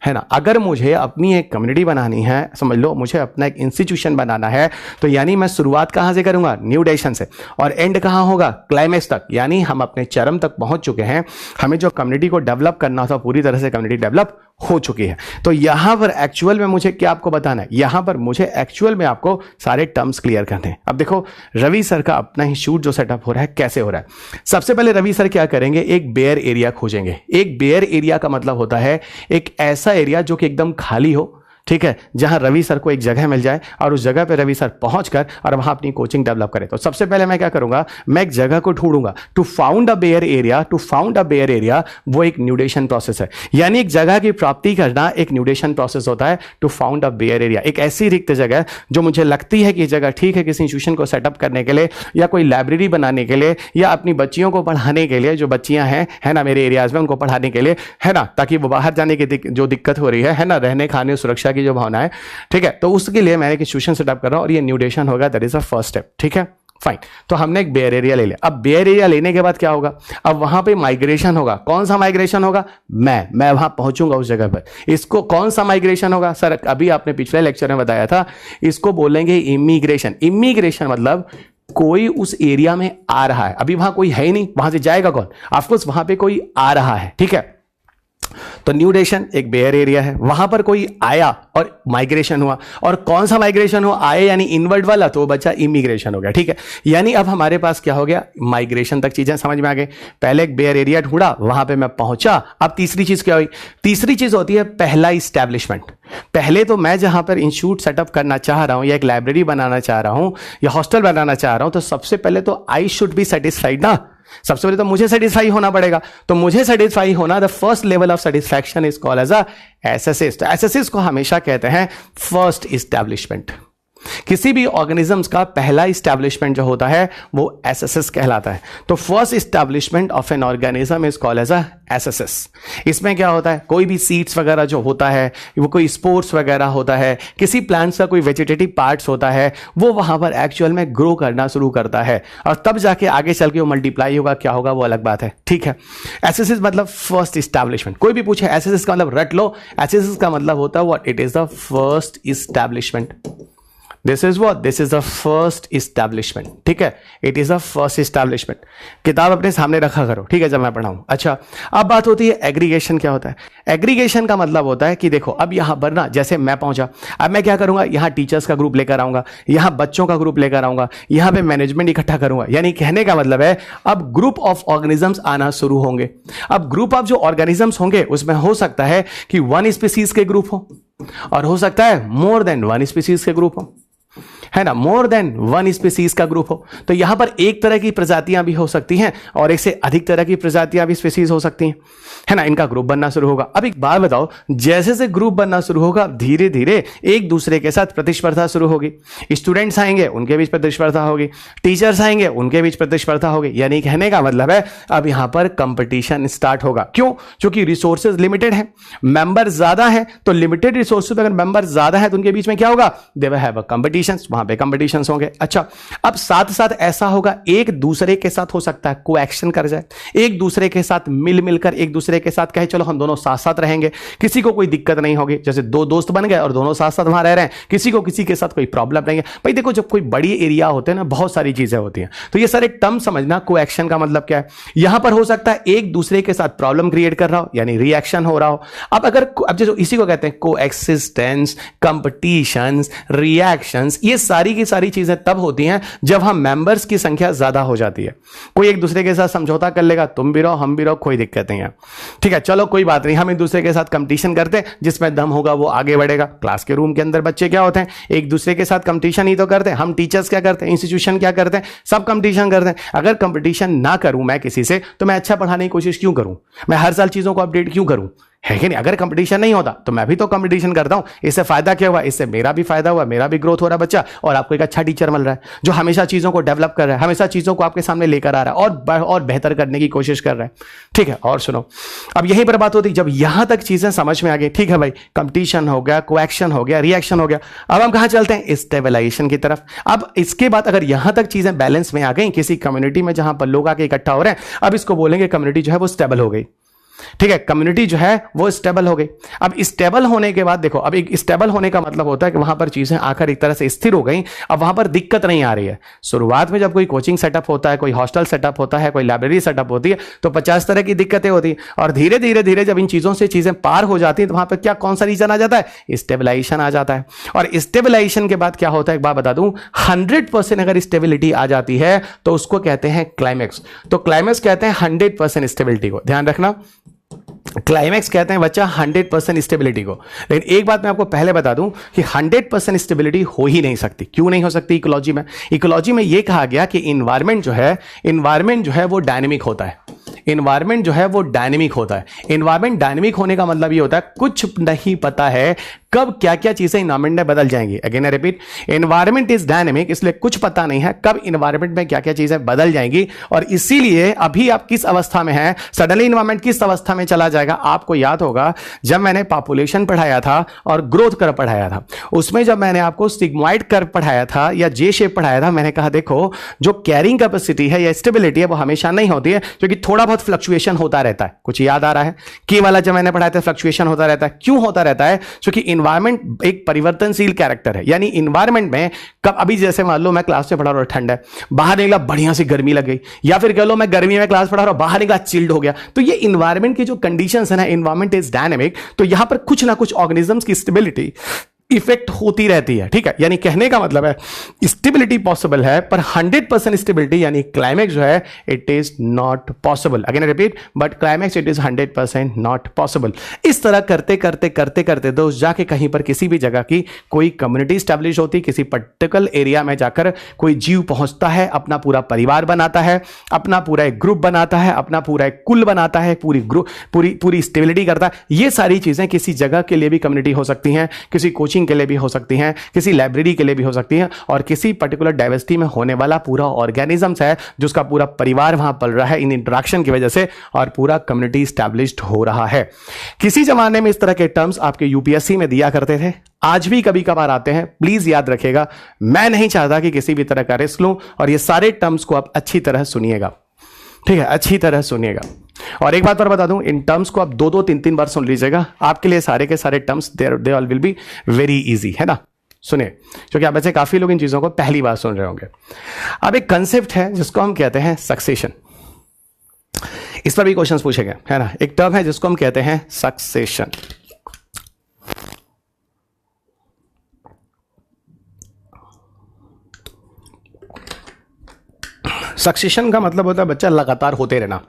है ना। अगर मुझे अपनी एक कम्युनिटी बनानी है, समझ लो मुझे अपना एक इंस्टीट्यूशन बनाना है, तो यानी मैं शुरुआत कहां से करूंगा, न्यूडेशन से, और एंड कहां होगा, क्लाइमेक्स तक। यानी हम अपने चरम तक पहुंच चुके हैं, हमें जो कम्युनिटी को डेवलप करना था पूरी तरह से कम्युनिटी डेवलप हो चुकी है। तो यहां पर एक्चुअल में मुझे क्या आपको बताना है, यहां पर मुझे एक्चुअल में आपको सारे टर्म्स क्लियर करने हैं। अब देखो रवि सर का अपना ही शूट जो सेटअप हो रहा है कैसे हो रहा है। सबसे पहले रवि सर क्या करेंगे, एक बेयर एरिया खोजेंगे। एक बेयर एरिया का मतलब होता है एक ऐसा एरिया जो कि एकदम खाली हो, ठीक है, जहां रवि सर को एक जगह मिल जाए और उस जगह पे रवि सर पहुंचकर और वहां अपनी कोचिंग डेवलप करें। तो सबसे पहले मैं क्या करूंगा, मैं एक जगह को ढूंढूंगा। To found a bare area, to found a bare area वो एक न्यूडेशन प्रोसेस है। यानी एक जगह की प्राप्ति करना एक न्यूडेशन प्रोसेस होता है। To found a bare area, एक ऐसी रिक्त जगह जो मुझे लगती है कि जगह ठीक है किसी इंस्टीट्यूशन को सेटअप करने के लिए, या कोई लाइब्रेरी बनाने के लिए, या अपनी बच्चियों को पढ़ाने के लिए, जो बच्चियां हैं, है ना, मेरे एरियाज में, उनको पढ़ाने के लिए, है ना, ताकि वो बाहर जाने की जो दिक्कत हो रही है ना, रहने खाने सुरक्षा की जो भावना है, ठीक है, तो उसके लिए मैंने एक इंस्टीट्यूशन सेटअप कर रहा हूं और ये न्यूडेशन होगा, that is a first step, ठीक है, फाइन। तो हमने एक बेयर एरिया ले लिया। अब बेयर एरिया लेने के बाद क्या होगा, अब वहां पे माइग्रेशन होगा। कौन सा माइग्रेशन होगा, मैं वहां पहुंचूंगा उस जगह पर। इसको कौन सा माइग्रेशन होगा, सर अभी आपने पिछले लेक्चर में बताया था, इसको बोलेंगे इमिग्रेशन। इमिग्रेशन मतलब कोई उस एरिया में आ रहा है, अभी वहां कोई है ही नहीं, वहां से जाएगा कौन, ऑफकोर्स वहां पे कोई आ रहा है, ठीक है। तो न्यूडेशन एक बेयर एरिया है, वहां पर कोई आया और माइग्रेशन हुआ। और कौन सा माइग्रेशन हुआ, आए यानी इनवर्ड वाला, तो बच्चा इमिग्रेशन हो गया, ठीक है। यानी अब हमारे पास क्या हो गया, माइग्रेशन तक चीजें समझ में आ गई। पहले एक बेयर एरिया ढूंढा, वहां पे मैं पहुंचा। अब तीसरी चीज क्या हुई, तीसरी चीज होती है पहला इस्टेब्लिशमेंट। पहले तो मैं जहां पर इंस्टीट्यूट सेटअप करना चाह रहा हूं, या एक लाइब्रेरी बनाना चाह रहा हूं, या हॉस्टल बनाना चाह रहा हूं, तो सबसे पहले तो आई शुड बी सेटिस्फाइड ना। सबसे पहले तो मुझे सेटिस्फाई होना पड़ेगा। तो मुझे सेटिस्फाई होना, the first level of satisfaction is called as a SSS. तो एसएसएस को हमेशा कहते हैं फर्स्ट इस्टेब्लिशमेंट। किसी भी ऑर्गेनिजम्स का पहला इस्टेब्लिशमेंट जो होता है वो एसएसएस कहलाता है। तो first establishment of an organism is called as a SSS. इसमें क्या होता है, कोई भी सीड्स वगैरह जो होता है, वो कोई स्पोर्स वगैरह होता है, किसी प्लांट्स का कोई वेजिटेटिव पार्ट्स होता है, वो वहां पर एक्चुअल में ग्रो करना शुरू करता है, और तब जाके आगे चल के वो मल्टीप्लाई होगा, क्या होगा वो अलग बात है, ठीक है। एसएसएस मतलब फर्स्ट इस्टेब्लिशमेंट। कोई भी पूछे एसएसएस का मतलब रट लो, एसएसएस का मतलब होता है what, it is the first establishment. This is what, this is the first establishment, ठीक है, it is the first establishment. किताब अपने सामने रखा करो, ठीक है, जब मैं पढ़ाऊं। अच्छा, अब बात होती है एग्रीगेशन क्या होता है। एग्रीगेशन का मतलब होता है कि देखो अब यहां पर ना, जैसे मैं पहुंचा, अब मैं क्या करूंगा, यहां टीचर्स का ग्रुप लेकर आऊंगा, यहां बच्चों का ग्रुप लेकर आऊंगा, यहां पे मैनेजमेंट इकट्ठा करूंगा। यानी कहने का मतलब है अब ग्रुप ऑफ ऑर्गेनिजम्स आना शुरू होंगे। अब ग्रुप ऑफ जो ऑर्गेनिजम्स होंगे उसमें हो सकता है कि वन स्पीसीज के ग्रुप हो, और हो सकता है मोर देन वन स्पीसीज के ग्रुप हो, है ना, मोर देन वन स्पीसीज का ग्रुप हो। तो यहां पर एक तरह की प्रजातियां भी हो सकती हैं और एक से अधिक तरह की प्रजातियां भी स्पीसीज हो सकती हैं, है ना, इनका ग्रुप बनना शुरू होगा। अब एक बात बताओ, जैसे से ग्रुप बनना शुरू होगा धीरे धीरे एक दूसरे के साथ प्रतिस्पर्धा शुरू होगी। स्टूडेंट्स आएंगे, उनके बीच प्रतिस्पर्धा होगी, टीचर्स आएंगे, उनके बीच प्रतिस्पर्धा होगी। यानी कहने का मतलब है अब यहां पर कंपटीशन स्टार्ट होगा। क्यों? क्योंकि रिसोर्सेज लिमिटेड है, मेंबर ज्यादा है, तो लिमिटेड रिसोर्सेज अगर मेंबर ज्यादा है तो उनके बीच में क्या होगा, they will have a competition, वहां पे कंपटीशन होंगे। अच्छा, अब साथ साथ ऐसा होगा एक दूसरे के साथ हो सकता है कोएक्शन कर जाए, एक दूसरे के साथ मिल मिलकर एक दूसरे के साथ कहे चलो हम दोनों साथ साथ रहेंगे, किसी को कोई दिक्कत नहीं होगी। जैसे दो दोस्त बन गए और दोनों साथ साथ वहां रह रहे हैं, किसी को किसी के साथ कोई प्रॉब्लम नहीं है। भाई देखो, जब कोई बड़ी एरिया होते हैं ना, बहुत सारी चीजें होती हैं, तो ये सारे टर्म समझना। कोएक्शन का मतलब क्या है, यहां पर हो सकता है एक दूसरे के साथ प्रॉब्लम क्रिएट कर रहा हो, यानी रिएक्शन हो रहा हो। अब जैसे इसी को कहते हैं कोएक्सिस्टेंस, कंपटीशन, रिएक्शंस। ये सारी की सारी चीजें तब होती हैं जब हम मेंबर्स की संख्या ज्यादा हो जाती है। कोई एक दूसरे के साथ समझौता कर लेगा, तुम भी रहो हम भी रहो, कोई दिक्कत नहीं है, ठीक है, चलो कोई बात नहीं, हम एक दूसरे के साथ कंपटीशन करते हैं, जिसमें दम होगा वो आगे बढ़ेगा। क्लास के रूम के अंदर बच्चे क्या होते हैं, एक दूसरे के साथ कंपटीशन ही तो करते हैं। हम टीचर्स क्या करते हैं, इंस्टीट्यूशन क्या करते हैं, सब कंपटीशन करते हैं। अगर कंपटीशन ना करूं मैं किसी से, तो मैं अच्छा पढ़ाने की कोशिश क्यों करूं, मैं हर साल चीजों को अपडेट क्यों करूं, है कि नहीं। अगर कंपटीशन नहीं होता तो मैं भी तो कंपटीशन करता हूं, इससे फायदा क्या हुआ, इससे मेरा भी फायदा हुआ, मेरा भी ग्रोथ हो रहा है बच्चा, और आपको एक अच्छा टीचर मिल रहा है जो हमेशा चीजों को डेवलप कर रहा है, हमेशा चीजों को आपके सामने लेकर आ रहा है और बेहतर करने की कोशिश कर रहा है, ठीक है। और सुनो, अब यहीं पर बात होती, जब यहां तक चीजें समझ में आ गई, ठीक है भाई, कंपटीशन हो गया, कोएक्शन हो गया, रिएक्शन हो गया, अब हम कहां चलते हैं, स्टेबलाइजेशन की तरफ। अब इसके बाद अगर यहां तक चीजें बैलेंस में आ गई किसी कम्युनिटी में जहां पर लोग आके इकट्ठा हो रहे हैं, अब इसको बोलेंगे कम्युनिटी जो है वो स्टेबल हो गई, ठीक है, कम्युनिटी जो है वो स्टेबल हो गई। अब स्टेबल होने के बाद देखो, अब एक स्टेबल होने का मतलब होता है कि वहां पर चीजें आकर एक तरह से स्थिर हो गई, अब वहां पर दिक्कत नहीं आ रही है। शुरुआत में जब कोई कोचिंग सेटअप होता है, कोई हॉस्टल सेटअप होता है, कोई लाइब्रेरी सेटअप होती है, तो 50 तरह की दिक्कतें होती हैं, और धीरे धीरे धीरे जब इन चीजों से चीजें पार हो जाती हैं, तो वहां पर क्या, कौन सा रीजन आ जाता है, स्टेबलाइजेशन आ जाता है। और स्टेबलाइजेशन के बाद क्या होता है, एक बात बता दूं, 100% अगर स्टेबिलिटी आ जाती है तो उसको कहते हैं क्लाइमैक्स। तो क्लाइमैक्स कहते हैं 100% स्टेबिलिटी को, ध्यान रखना, क्लाइमैक्स कहते हैं बच्चा 100% स्टेबिलिटी को। लेकिन एक बात मैं आपको पहले बता दूं कि 100% स्टेबिलिटी हो ही नहीं सकती। क्यों नहीं हो सकती? इकोलॉजी में यह कहा गया कि इन्वायरमेंट जो है वो डायनेमिक होता है। इन्वायरमेंट जो है वो डायनेमिक होता है। इन्वायरमेंट डायनेमिक होने का मतलब ये होता है कुछ नहीं पता है कब क्या क्या चीजें इन्वायरमेंट में बदल जाएंगी। Again I repeat, environment is dynamic, इसलिए कुछ पता नहीं है कब इन्वायरमेंट में क्या क्या चीजें बदल जाएंगी, और इसीलिए अभी आप किस अवस्था में हैं, सडनली इन्वायरमेंट किस अवस्था में चला जाएगा। आपको याद होगा जब मैंने पॉपुलेशन पढ़ाया था और ग्रोथ कर्व पढ़ाया था, उसमें जब मैंने आपको सिग्मॉइड कर्व पढ़ाया था या जे शेप पढ़ाया था, मैंने कहा देखो जो कैरिंग कैपेसिटी है या स्टेबिलिटी है वो हमेशा नहीं होती है, क्योंकि थोड़ा बहुत फ्लक्चुएशन होता रहता है। कुछ याद आ रहा है? की वाला जब मैंने पढ़ाया था फ्लक्चुएशन होता रहता है। क्यों होता रहता है? क्योंकि इन्वायरमेंट एक परिवर्तनशील कैरेक्टर है। यानी इन्वायरमेंट में कब, अभी जैसे मान लो मैं क्लास में पढ़ा रहा हूं, ठंड है, बाहर निकला बढ़िया सी गर्मी लग गई, या फिर कह लो मैं गर्मी में क्लास पढ़ा रहा हूं, बाहर निकला चिल्ड हो गया। तो ये इन्वायरमेंट की जो कंडीशंस है ना, इन्वायरमेंट इज डायनेमिक, तो यहां पर कुछ ना कुछ ऑर्गेनिजम्स की स्टेबिलिटी इफेक्ट होती रहती है। ठीक है, यानी कहने का मतलब है स्टेबिलिटी पॉसिबल है, पर 100% स्टेबिलिटी यानी क्लाइमैक्स जो है it is not possible. Again repeat, but climax it is 100% not possible. इस तरह करते करते करते करते दोस्त जाके कहीं पर किसी भी जगह की कोई कम्युनिटी स्टैब्लिश होती, किसी पर्टिकुलर एरिया में जाकर कोई जीव पहुंचता है, अपना पूरा परिवार बनाता है, अपना पूरा एक ग्रुप बनाता है, अपना पूरा एक कुल बनाता है, पूरी स्टेबिलिटी करता है। ये सारी चीजें किसी जगह के लिए भी कम्युनिटी हो सकती हैं, किसी कोचिंग के लिए भी हो सकती हैं, किसी लाइब्रेरी के लिए भी हो सकती हैं, और किसी पर्टिकुलर डाइवर्सिटी में होने वाला पूरा ऑर्गेनिजम्स है जिसका पूरा परिवार वहां पल रहा है इन इंटरेक्शन की वजह से, और पूरा कम्युनिटी स्टैब्लिश्ड हो रहा है। किसी जमाने में इस तरह के टर्म्स आपके यूपीएससी में दिया करते थे, आज भी कभी कभार आते हैं। प्लीज याद रखिएगा, मैं नहीं चाहता कि किसी भी तरह का रिस्क लूं, और ये सारे टर्म्स को आप अच्छी तरह सुनिएगा। ठीक है, अच्छी तरह सुनिएगा। और एक बात और बता दूं, इन टर्म्स को आप 2-2, 3-3 बार सुन लीजिएगा, आपके लिए सारे के सारे terms they all will be very easy, है ना। सुनिए, क्योंकि आप ऐसे काफी लोग इन चीजों को पहली बार सुन रहे होंगे। अब एक कंसेप्ट है जिसको हम कहते हैं सक्सेशन। इस पर भी क्वेश्चंस पूछे गए, है ना। एक टर्म है जिसको हम कहते हैं सक्सेशन। सक्सेशन का मतलब होता है बच्चा लगातार होते रहना।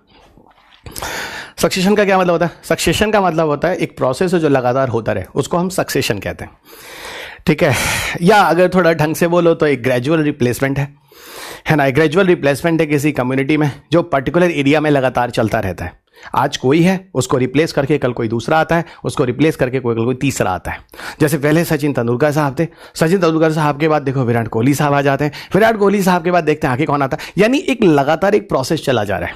सक्सेशन का क्या मतलब होता है? सक्सेशन का मतलब होता है एक प्रोसेस है जो लगातार होता रहे, उसको हम सक्सेशन कहते हैं, ठीक है। या अगर थोड़ा ढंग से बोलो तो एक ग्रेजुअल रिप्लेसमेंट है ना। एक ग्रेजुअल रिप्लेसमेंट है किसी कम्युनिटी में जो पर्टिकुलर एरिया में लगातार चलता रहता है। आज कोई है, उसको रिप्लेस करके कल कोई दूसरा आता है, उसको रिप्लेस करके कल कोई तीसरा आता है। जैसे पहले सचिन तेंदुलकर साहब थे, सचिन तेंदुलकर साहब के बाद देखो विराट कोहली साहब आ जाते हैं, विराट कोहली साहब के बाद देखते हैं आगे कौन आता है। यानी एक लगातार एक प्रोसेस चला जा रहा है,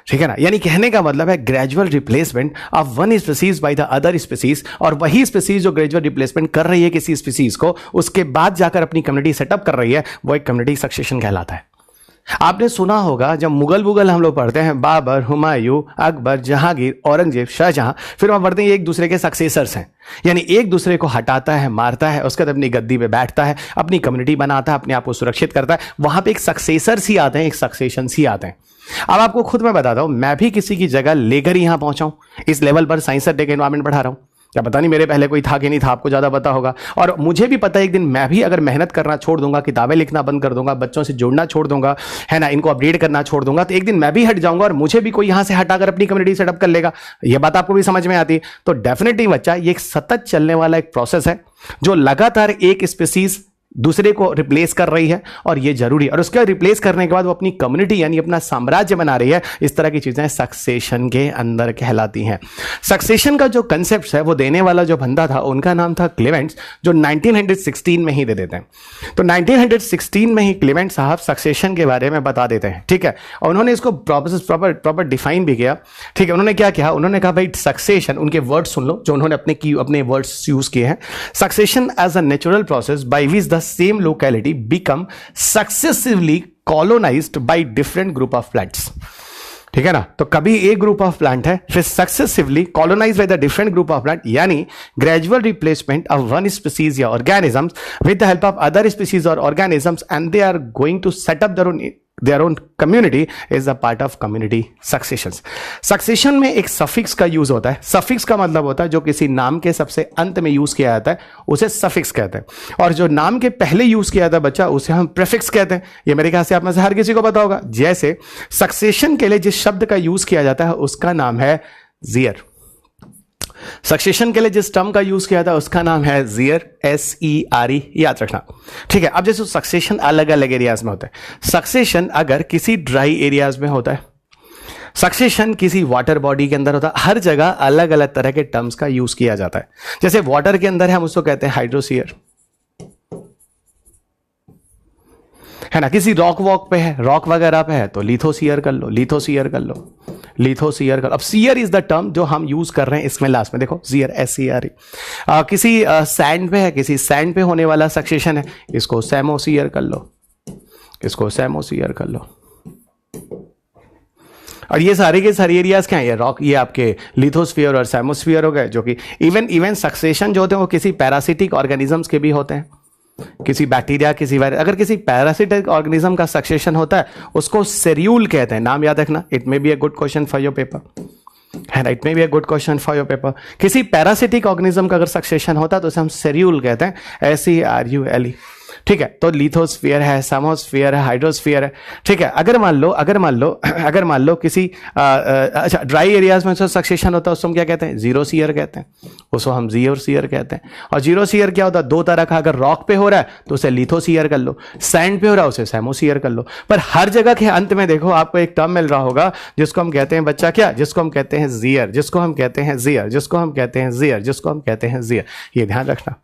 ठीक है ना। यानी कहने का मतलब है gradual replacement of one species by the other species, और वही स्पीसीज जो ग्रेजुअल रिप्लेसमेंट कर रही है किसी स्पीसीज को, उसके बाद जाकर अपनी कम्युनिटी सेटअप कर रही है, वो एक कम्युनिटी सक्सेशन कहलाता है। आपने सुना होगा जब मुगल हम लोग पढ़ते हैं, बाबर, हुमायूं, अकबर, जहांगीर, औरंगजेब, शाहजहां, फिर हम पढ़ते हैं एक दूसरे के सक्सेसर्स हैं। यानी एक दूसरे को हटाता है, मारता है, उसके बाद अपनी गद्दी पे बैठता है, अपनी कम्युनिटी बनाता है, अपने आप को सुरक्षित करता है। वहां पे एक सक्सेसर्स ही आते हैं, एक सक्सेशन ही आते हैं। अब आपको खुद मैं बताता हूं, मैं भी किसी की जगह लेकर यहां पहुंचा हूं, इस लेवल पर साइंस टेक एनवायरमेंट पढ़ा रहा हूं। क्या पता नहीं मेरे पहले कोई था कि नहीं था, आपको ज्यादा पता होगा। और मुझे भी पता है एक दिन मैं भी अगर मेहनत करना छोड़ दूंगा, किताबें लिखना बंद कर दूंगा, बच्चों से जुड़ना छोड़ दूंगा, है ना, इनको अपडेट करना छोड़ दूंगा, तो एक दिन मैं भी हट जाऊंगा और मुझे भी कोई यहां से हटाकर अपनी कम्युनिटी सेटअप कर लेगा। यह बात आपको भी समझ में आती है। तो डेफिनेटली बच्चा, ये एक सतत चलने वाला एक प्रोसेस है जो लगातार एक स्पीसीज दूसरे को रिप्लेस कर रही है, और ये जरूरी है। और उसके रिप्लेस करने के बाद वो अपनी कम्युनिटी यानी अपना साम्राज्य बना रही है। इस तरह की चीजें सक्सेशन के अंदर कहलाती हैं। सक्सेशन का जो कंसेप्ट है वो देने वाला जो बंदा था, उनका नाम था क्लेमेंट्स, जो 1916 में ही दे देते हैं। तो 1916 में ही क्लेमेंट साहब सक्सेशन के बारे में बता देते हैं, ठीक है। और उन्होंने इसको प्रॉपर डिफाइन भी किया, ठीक है। उन्होंने क्या किया, उन्होंने कहा भाई सक्सेशन, उनके वर्ड सुन लो जो उन्होंने अपने वर्ड्स यूज किए हैं। Succession as a natural process by which the same locality become successively colonized by different group of plants, ठीक है ना। तो कभी एक ग्रुप ऑफ प्लांट है, फिर successively colonize by the different group of plant, यानी gradual replacement of one species या organisms with the help of other species और organisms, and they are going to set up their own community is a part of community successions. Succession में एक suffix का use होता है। Suffix का मतलब होता है जो किसी नाम के सबसे अंत में यूज किया जाता है, उसे सफिक्स कहते हैं। और जो नाम के पहले यूज किया जाता है बच्चा, उसे हम प्रीफिक्स कहते हैं। ये मेरे ख्याल से आप में से हर किसी को पता होगा। जैसे सक्सेशन के लिए जिस शब्द का यूज किया जाता है उसका नाम है जियर। सक्सेशन के लिए जिस टर्म का यूज किया था उसका नाम है जियर, SERE, याद रखना, ठीक है। अब जैसे सक्सेशन अलग अलग एरियाज में होता है। सक्सेशन अगर किसी ड्राई एरियाज में होता है, सक्सेशन किसी वाटर बॉडी के अंदर होता है। हर जगह अलग अलग तरह के टर्म्स का यूज किया जाता है। जैसे वाटर के अंदर है, हम उसको कहते हैं हाइड्रोसियर, है ना। किसी रॉक वॉक पे है, रॉक वगैरह पे है, तो लिथोसियर कर लो, लिथोसियर कर लो, लिथोसियर कर। अब सियर इज द टर्म जो हम यूज कर रहे हैं इसमें लास्ट में, देखो सियर, SERE। किसी सैंड पे है, किसी सैंड पे होने वाला सक्सेशन है, इसको सैमोसियर कर लो, इसको सैमोसियर कर लो। और ये सारे के सारे एरियाज क्या है, ये रॉक, ये आपके लिथोस्फीयर और सैमोस्फीयर हो गए, जो कि इवन सक्सेशन जो होते हैं वो किसी पैरासिटिक ऑर्गेनिजम्स के भी होते हैं, किसी बैक्टीरिया, किसी वायरस। अगर किसी पैरासिटिक ऑर्गेनिज्म का सक्सेशन होता है उसको सेरियूल कहते हैं। नाम याद रखना, it may be a good question for your paper, है ना, it may be a good question for your paper. किसी पैरासिटिक ऑर्गेनिज्म का अगर सक्सेशन होता है तो उसे हम सेरियूल कहते हैं, SERULE, ठीक है। तो लिथोस्फीयर है, सैमोस्फीयर है, हाइड्रोस्फीयर है, ठीक है। अगर मान लो किसी अच्छा ड्राई एरियाज में सक्सेशन होता है उसको हम क्या कहते हैं, जीरोसियर कहते हैं, उसको हम जीरोसियर कहते हैं। और जीरोसियर क्या होता है, दो तरह का, अगर रॉक पे हो रहा है तो उसे लिथोसियर कर लो, सैंड पे हो रहा है उसे सैमोसियर कर लो। पर हर जगह के अंत में देखो आपको एक टर्म मिल रहा होगा जिसको हम कहते हैं बच्चा क्या, जिसको हम कहते हैं जियर, जिसको हम कहते हैं जियर, जिसको हम कहते हैं जियर, जिसको हम कहते हैं जियर। ये ध्यान रखना,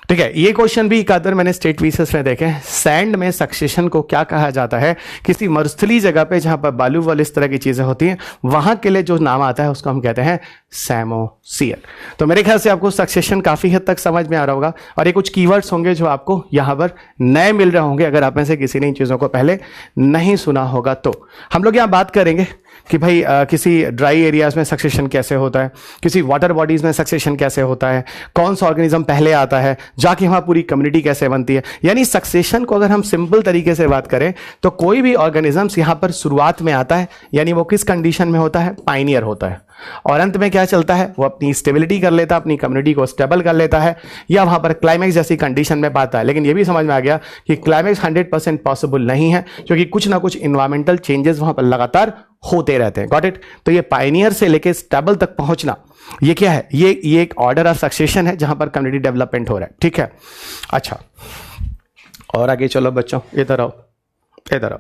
ठीक है। ये क्वेश्चन भी एक आधर मैंने स्टेट विशेष में देखे। सैंड में सक्सेशन को क्या कहा जाता है, किसी मरुस्थली जगह पे जहां पर बालू वाल इस तरह की चीजें होती हैं, वहां के लिए जो नाम आता है उसको हम कहते हैं सैमोसियर। तो मेरे ख्याल से आपको सक्सेशन काफी हद तक समझ में आ रहा होगा। और ये कुछ कीवर्ड्स होंगे जो आपको यहां पर नए मिल रहे होंगे, अगर आप में से किसी ने इन चीजों को पहले नहीं सुना होगा। तो हम लोग यहां बात करेंगे कि भाई किसी ड्राई एरियाज में सक्सेशन कैसे होता है, किसी वाटर बॉडीज में सक्सेशन कैसे होता है, कौन सा ऑर्गेनिज्म पहले आता है, जाके वहाँ पूरी कम्युनिटी कैसे बनती है। यानी सक्सेशन को अगर हम सिंपल तरीके से बात करें तो कोई भी ऑर्गेनिजम्स यहाँ पर शुरुआत में आता है, यानी वो किस कंडीशन में होता है, पाइनियर होता है, और अंत में क्या चलता है, वो अपनी स्टेबिलिटी कर लेता है, अपनी कम्युनिटी को स्टेबल कर लेता है, या वहां पर क्लाइमैक्स जैसी कंडीशन में पाता है। लेकिन ये भी समझ में आ गया कि क्लाइमैक्स 100% पॉसिबल नहीं है, क्योंकि कुछ ना कुछ इन्वायरमेंटल चेंजेस वहां पर लगातार होते रहते हैं। Got it. तो ये पायनियर से लेके स्टेबल तक पहुंचना, ये क्या है, ये एक ऑर्डर ऑफ सक्सेशन है जहां पर कम्युनिटी डेवलपमेंट हो रहा है। ठीक है, अच्छा, और आगे चलो बच्चों, इधर आओ, इधर आओ।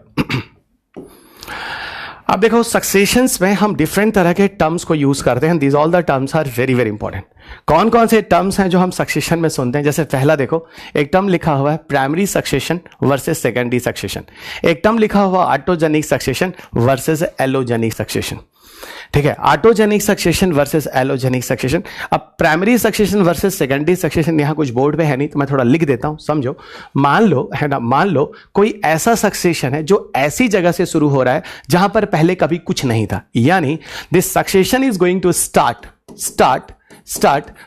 अब देखो, सक्सेशंस में हम डिफरेंट तरह के टर्म्स को यूज करते हैं। These all the terms are very very important. कौन कौन से टर्म्स हैं जो हम सक्सेशन में सुनते हैं? जैसे पहला देखो, एक टर्म लिखा हुआ है primary succession versus secondary succession, एक टर्म लिखा हुआ autogenic succession versus allogenic succession. ठीक है, autogenic succession versus allogenic succession. अब primary succession versus secondary succession यहां कुछ बोर्ड पे है नहीं, तो मैं थोड़ा लिख देता हूं, समझो। मान लो, है ना, मान लो कोई ऐसा सक्सेशन है जो ऐसी जगह से शुरू हो रहा है जहां पर पहले कभी कुछ नहीं था, यानी this succession is going to start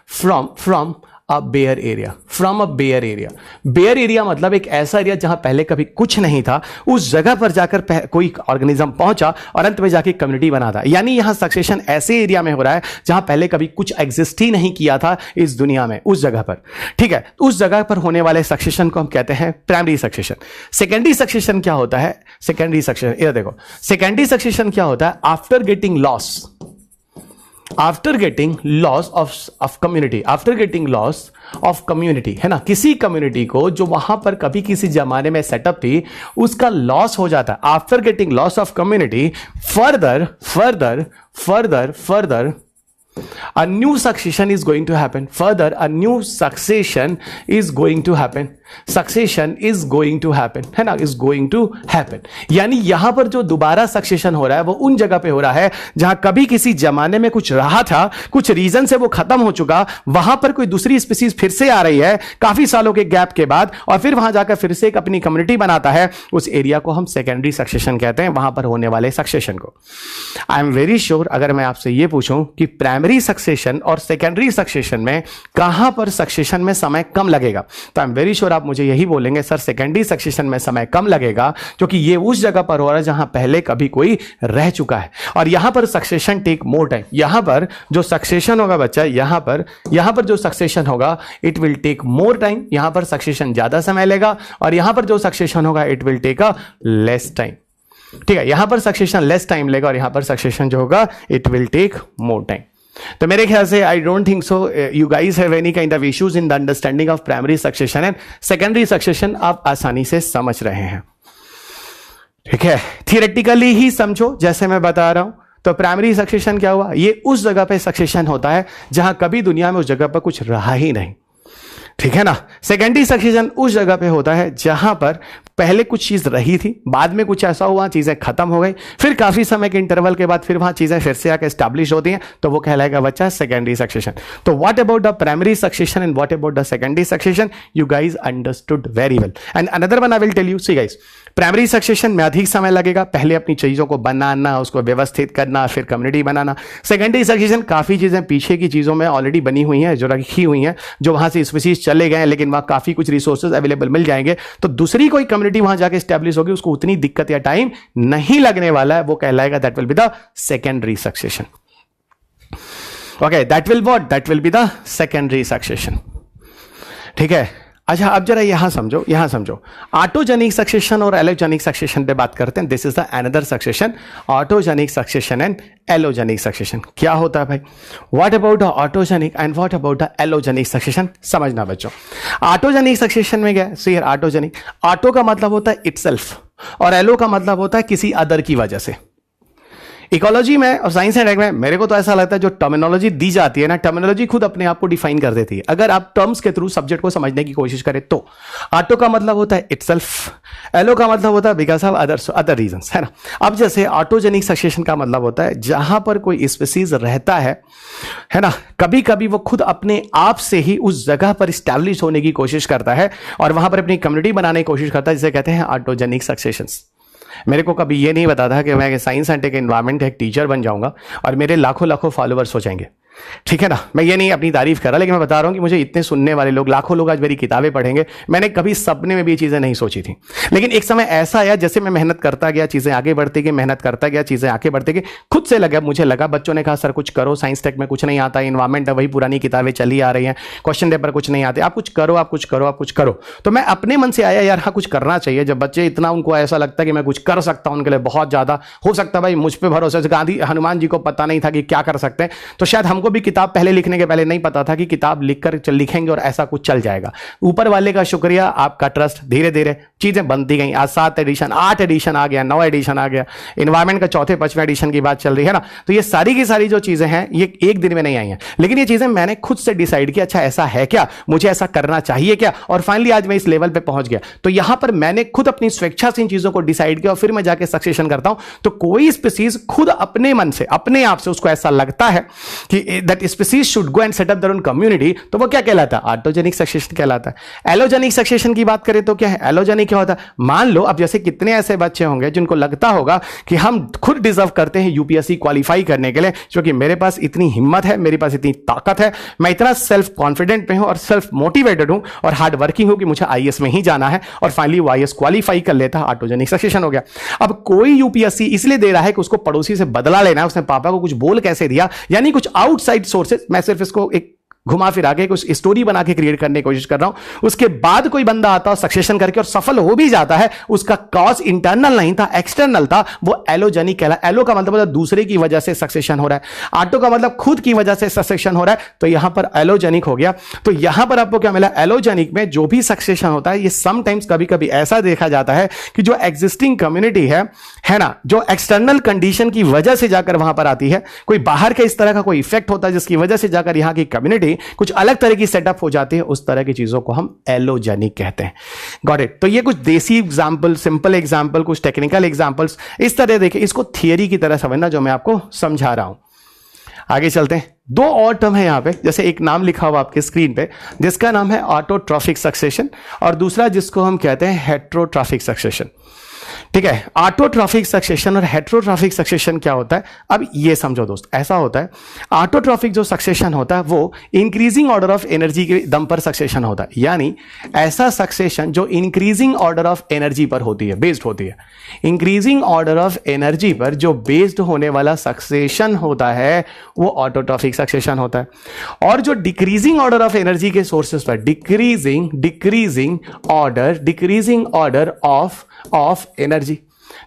from a bare area, from a bare area. Bare area मतलब एक ऐसा एरिया जहां पहले कभी कुछ नहीं था, उस जगह पर जाकर कोई ऑर्गेनिज्म पहुंचा और अंत में जाके कम्युनिटी बना था। यानी यहां सक्सेशन ऐसे एरिया में हो रहा है जहां पहले कभी कुछ एग्जिस्ट ही नहीं किया था इस दुनिया में, उस जगह पर। ठीक है, उस जगह पर होने वाले सक्सेशन को हम कहते हैं प्राइमरी सक्सेशन। सेकेंडरी सक्सेशन क्या होता है? सेकेंडरी सक्सेशन, ये देखो, सेकेंडरी सक्सेशन क्या होता है? After getting loss of community, है ना, किसी कम्युनिटी को जो वहां पर कभी किसी जमाने में सेटअप थी, उसका लॉस हो जाता है। After getting loss of community, further a new succession is going to happen. Further, a new succession is going to happen. है ना, is going to happen. यानी यहां पर जो दोबारा सक्सेशन हो रहा है वो उन जगह पे हो रहा है जहां कभी किसी जमाने में कुछ रहा था, कुछ रीजन से वो खत्म हो चुका, वहां पर कोई दूसरी स्पीसीज फिर से आ रही है काफी सालों के गैप के बाद, और फिर वहां जाकर फिर से एक अपनी कम्युनिटी बनाता है। उस एरिया को हम सेकेंडरी सक्सेशन कहते हैं, वहां पर होने वाले सक्सेशन को। आई एम वेरी श्योर, अगर मैं आपसे ये पूछूं कि प्राइमरी सक्सेशन और सेकेंडरी सक्सेशन में कहां पर सक्सेशन में समय कम लगेगा, तो आई एम वेरी श्योर आप मुझे यही बोलेंगे, सर सेकेंडरी सक्सेशन में समय कम लगेगा क्योंकि ये उस जगह पर हो रहा है जहां पहले कभी कोई रह चुका है, और यहां पर सक्सेशन टेक मोर टाइम। यहां पर जो सक्सेशन होगा बच्चा, यहां पर जो सक्सेशन होगा it will take more time, यहां पर सक्सेशन ज्यादा समय लेगा, और यहां पर जो सक्सेशन होगा it will take a less time. ठीक है, यहां पर सक्सेशन लेस टाइम लेगा और यहां पर सक्सेशन जो होगा it will take more time. तो मेरे ख्याल से I don't think so you guys have any kind of issues in the understanding of primary succession and secondary succession, आप आसानी से समझ रहे हैं। ठीक है, थियरेटिकली ही समझो जैसे मैं बता रहा हूं। तो प्राइमरी सक्सेशन क्या हुआ? ये उस जगह पे सक्सेशन होता है जहां कभी दुनिया में उस जगह पर कुछ रहा ही नहीं। ठीक है ना। सेकेंडरी सक्सेशन उस जगह पे होता है जहां पर पहले कुछ चीज रही थी, बाद में कुछ ऐसा हुआ, चीजें खत्म हो गई, फिर काफी समय के इंटरवल के बाद फिर वहां चीजें फिर से आकर एस्टैब्लिश होती हैं, तो वो कहलाएगा बच्चा सेकेंडरी सक्सेशन। तो what about the primary succession and what about the secondary succession? You guys understood very well. And another one I will tell you, see guys, primary succession में अधिक समय लगेगा, पहले अपनी चीजों को बनाना, उसको व्यवस्थित करना, फिर कम्युनिटी बनाना। सेकेंडरी सक्सेशन काफी चीजें पीछे की चीजों में ऑलरेडी बनी हुई हैं, जो रखी हुई हैं, जो वहां से स्पीसीज चले गए, लेकिन वहां काफी कुछ रिसोर्सेज अवेलेबल मिल जाएंगे, तो दूसरी कोई कम्युनिटी वहां जाके एस्टैब्लिश होगी, उसको उतनी दिक्कत या टाइम नहीं लगने वाला है, वो कहलाएगा that will be the secondary succession. Okay, that will what? That will be the secondary succession. ठीक है, अच्छा अब जरा यहां समझो, ऑटोजेनिक सक्सेशन और एलोजेनिक सक्सेशन पे बात करते हैं। This is the another succession, autogenic succession and allogenic succession. क्या होता है भाई? What about the autogenic and what about the allogenic succession? समझना बच्चों, ऑटोजेनिक सक्सेशन में क्या है? सी हियर, ऑटोजेनिक, ऑटो का मतलब होता है इटसेल्फ और एलो का मतलब होता है किसी अदर की वजह से। इकोलॉजी में और साइंस एंड टेक में मेरे को तो ऐसा लगता है जो टर्मिनोलॉजी दी जाती है ना, टर्मिनोलॉजी खुद अपने आप को डिफाइन कर देती है अगर आप टर्म्स के थ्रू सब्जेक्ट को समझने की कोशिश करें तो। ऑटो का मतलब होता है इटसेल्फ, एलो का मतलब होता है बिकॉज ऑफ अदर रीजंस, है ना। अब जैसे ऑटोजेनिक सक्सेशन का मतलब होता है जहां पर कोई स्पीसीज रहता है ना, कभी कभी वो खुद अपने आप से ही उस जगह पर स्टैब्लिश होने की कोशिश करता है और वहां पर अपनी कम्युनिटी बनाने की कोशिश करता है, जिसे कहते हैं ऑटोजेनिक सक्सेशंस। मेरे को कभी ये नहीं पता था कि मैं साइंस एंड टेक एनवायरमेंट एक टीचर बन जाऊंगा और मेरे लाखों लाखों फॉलोअर्स हो जाएंगे। ठीक है ना, मैं ये नहीं अपनी तारीफ कर रहा, लेकिन मैं बता रहा हूं कि मुझे इतने सुनने वाले लोग, लाखों लोग आज मेरी किताबें पढ़ेंगे। मैंने कभी सपने में भी ये चीजें नहीं सोची थी, लेकिन एक समय ऐसा आया जैसे मैं मेहनत करता गया, चीजें आगे बढ़ती गई, मेहनत करता गया, चीजें आगे बढ़ती गई, खुद से लगा, मुझे लगा, बच्चों ने कहा सर कुछ करो, साइंस टेक में कुछ नहीं आता, इन्वायरमेंट है वही पुरानी किताबें चली आ रही हैं, क्वेश्चन पेपर कुछ नहीं आते, आप कुछ करो, आप कुछ करो, आप कुछ करो। तो मैं अपने मन से आया यार हाँ कुछ करना चाहिए। जब बच्चे इतना उनको ऐसा लगता है कि मैं कुछ कर सकता हूं, उनके लिए बहुत ज्यादा हो सकता है भाई मुझ पर भरोसा, गांधी हनुमान जी को पता नहीं था कि क्या कर सकते हैं, तो शायद हमको भी किताब पहले लिखने के पहले नहीं पता था कि किताब लिखकर लिखेंगे और ऐसा कुछ चल जाएगा। ऊपर वाले का शुक्रिया, आपका ट्रस्ट, धीरे धीरे चीजें बनती गई। आज 7 एडिशन, 8 एडिशन आ गया, 9 एडिशन आ गया, इन्वायरमेंट का 4थे 5वें एडिशन की बात चल रही है ना। तो ये सारी की सारी जो चीजें हैं ये एक दिन में नहीं आई हैं, लेकिन ये चीजें मैंने खुद से डिसाइड किया, अच्छा ऐसा है क्या, मुझे ऐसा करना चाहिए क्या, और फाइनली आज मैं इस लेवल पे पहुंच गया। तो यहां पर मैंने खुद अपनी स्वेच्छा से इन चीजों को डिसाइड किया और फिर मैं जाके सक्सेशन करता हूं। तो कोई स्पीसीज खुद अपने मन से, अपने आप से उसको ऐसा लगता है कि that species should go and set up their own community, तो वो क्या कहलाता है, ऑटोजेनिक सक्सेशन कहलाता है। एलोजेनिक सक्सेशन की बात करें तो क्या है, एलोजेनिक क्या होता है, मान लो अब जैसे कितने ऐसे बच्चे होंगे जिनको लगता होगा कि हम खुद डिजर्व करते हैं यूपीएससी क्वालिफाई करने के लिए, क्योंकि मेरे पास इतनी हिम्मत है, मेरे पास इतनी ताकत है, मैं इतना सेल्फ कॉन्फिडेंट में हूं और सेल्फ मोटिवेटेड हूं और हार्ड वर्किंग हूं कि मुझे आईएएस में ही जाना है, और फाइनली वो आईएएस क्वालिफाई कर लेता है, ऑटोजेनिक सक्सेशन हो गया। अब कोई यूपीएससी इसलिए दे रहा है कि उसको पड़ोसी से बदला लेना है, उसने पापा को कुछ बोल कैसे दिया, यानी कुछ आउटसाइड सोर्सेज, मैं सिर्फ इसको एक घुमा फिरा के कुछ स्टोरी बना के क्रिएट करने की कोशिश कर रहा हूं। उसके बाद कोई बंदा आता है सक्सेशन करके और सफल हो भी जाता है, उसका कॉज इंटरनल नहीं था, एक्सटर्नल था, वो एलोजेनिक कहला। एलो का मतलब दूसरे की वजह से सक्सेशन हो रहा है, ऑटो का मतलब खुद की वजह से सक्सेशन हो रहा है, तो यहां पर एलोजेनिक हो गया। तो यहां पर आपको क्या मिला, एलोजेनिक में जो भी सक्सेशन होता है ये समटाइम्स कभी कभी ऐसा देखा जाता है कि जो एग्जिस्टिंग कम्युनिटी है ना, जो एक्सटर्नल कंडीशन की वजह से जाकर वहां पर आती है, कोई बाहर का इस तरह का कोई इफेक्ट होता है जिसकी वजह से जाकर यहां की कम्युनिटी कुछ अलग तरह की सेटअप हो जाती है, उस तरह की चीजों को हम एलोजेनिक कहते हैं। Got it. तो ये कुछ देसी एग्जांपल, सिंपल एग्जांपल, कुछ टेक्निकल एग्जांपल्स इस तरह देखिए, इसको थियरी की तरह समझना जो मैं आपको समझा रहा हूं। आगे चलते हैं। 2 और टर्म है यहां पे, जैसे एक नाम लिखा हुआ आपके स्क्रीन पे जिसका नाम है ऑटोट्रॉफिक सक्सेशन और दूसरा जिसको हम कहते हैं हेट्रोट्रॉफिक सक्सेशन। ठीक है, ऑटोट्रॉफिक सक्सेशन और हेट्रोट्रॉफिक सक्सेशन क्या होता है, अब ये समझो दोस्त। ऐसा होता है, ऑटोट्रॉफिक जो सक्सेशन होता है वो इंक्रीजिंग ऑर्डर ऑफ एनर्जी के दम पर सक्सेशन होता है, यानी ऐसा सक्सेशन जो इंक्रीजिंग ऑर्डर ऑफ एनर्जी पर होती है, बेस्ड होती है। इंक्रीजिंग ऑर्डर ऑफ एनर्जी पर जो बेस्ड होने वाला सक्सेशन होता है वो ऑटोट्रॉफिक सक्सेशन होता है। और जो डिक्रीजिंग ऑर्डर ऑफ एनर्जी के सोर्सेस पर, डिक्रीजिंग ऑर्डर ऑफ एनर्जी,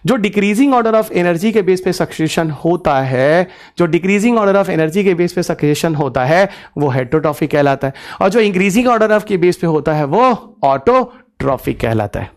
जो डिक्रीजिंग ऑर्डर ऑफ एनर्जी के बेस पे सक्सेशन होता है, जो डिक्रीजिंग ऑर्डर ऑफ एनर्जी के बेस पे सक्सेशन होता है वो हेट्रोट्रॉफिक कहलाता है, और जो इंक्रीजिंग ऑर्डर ऑफ के बेस पे होता है वो ऑटोट्रॉफिक कहलाता है।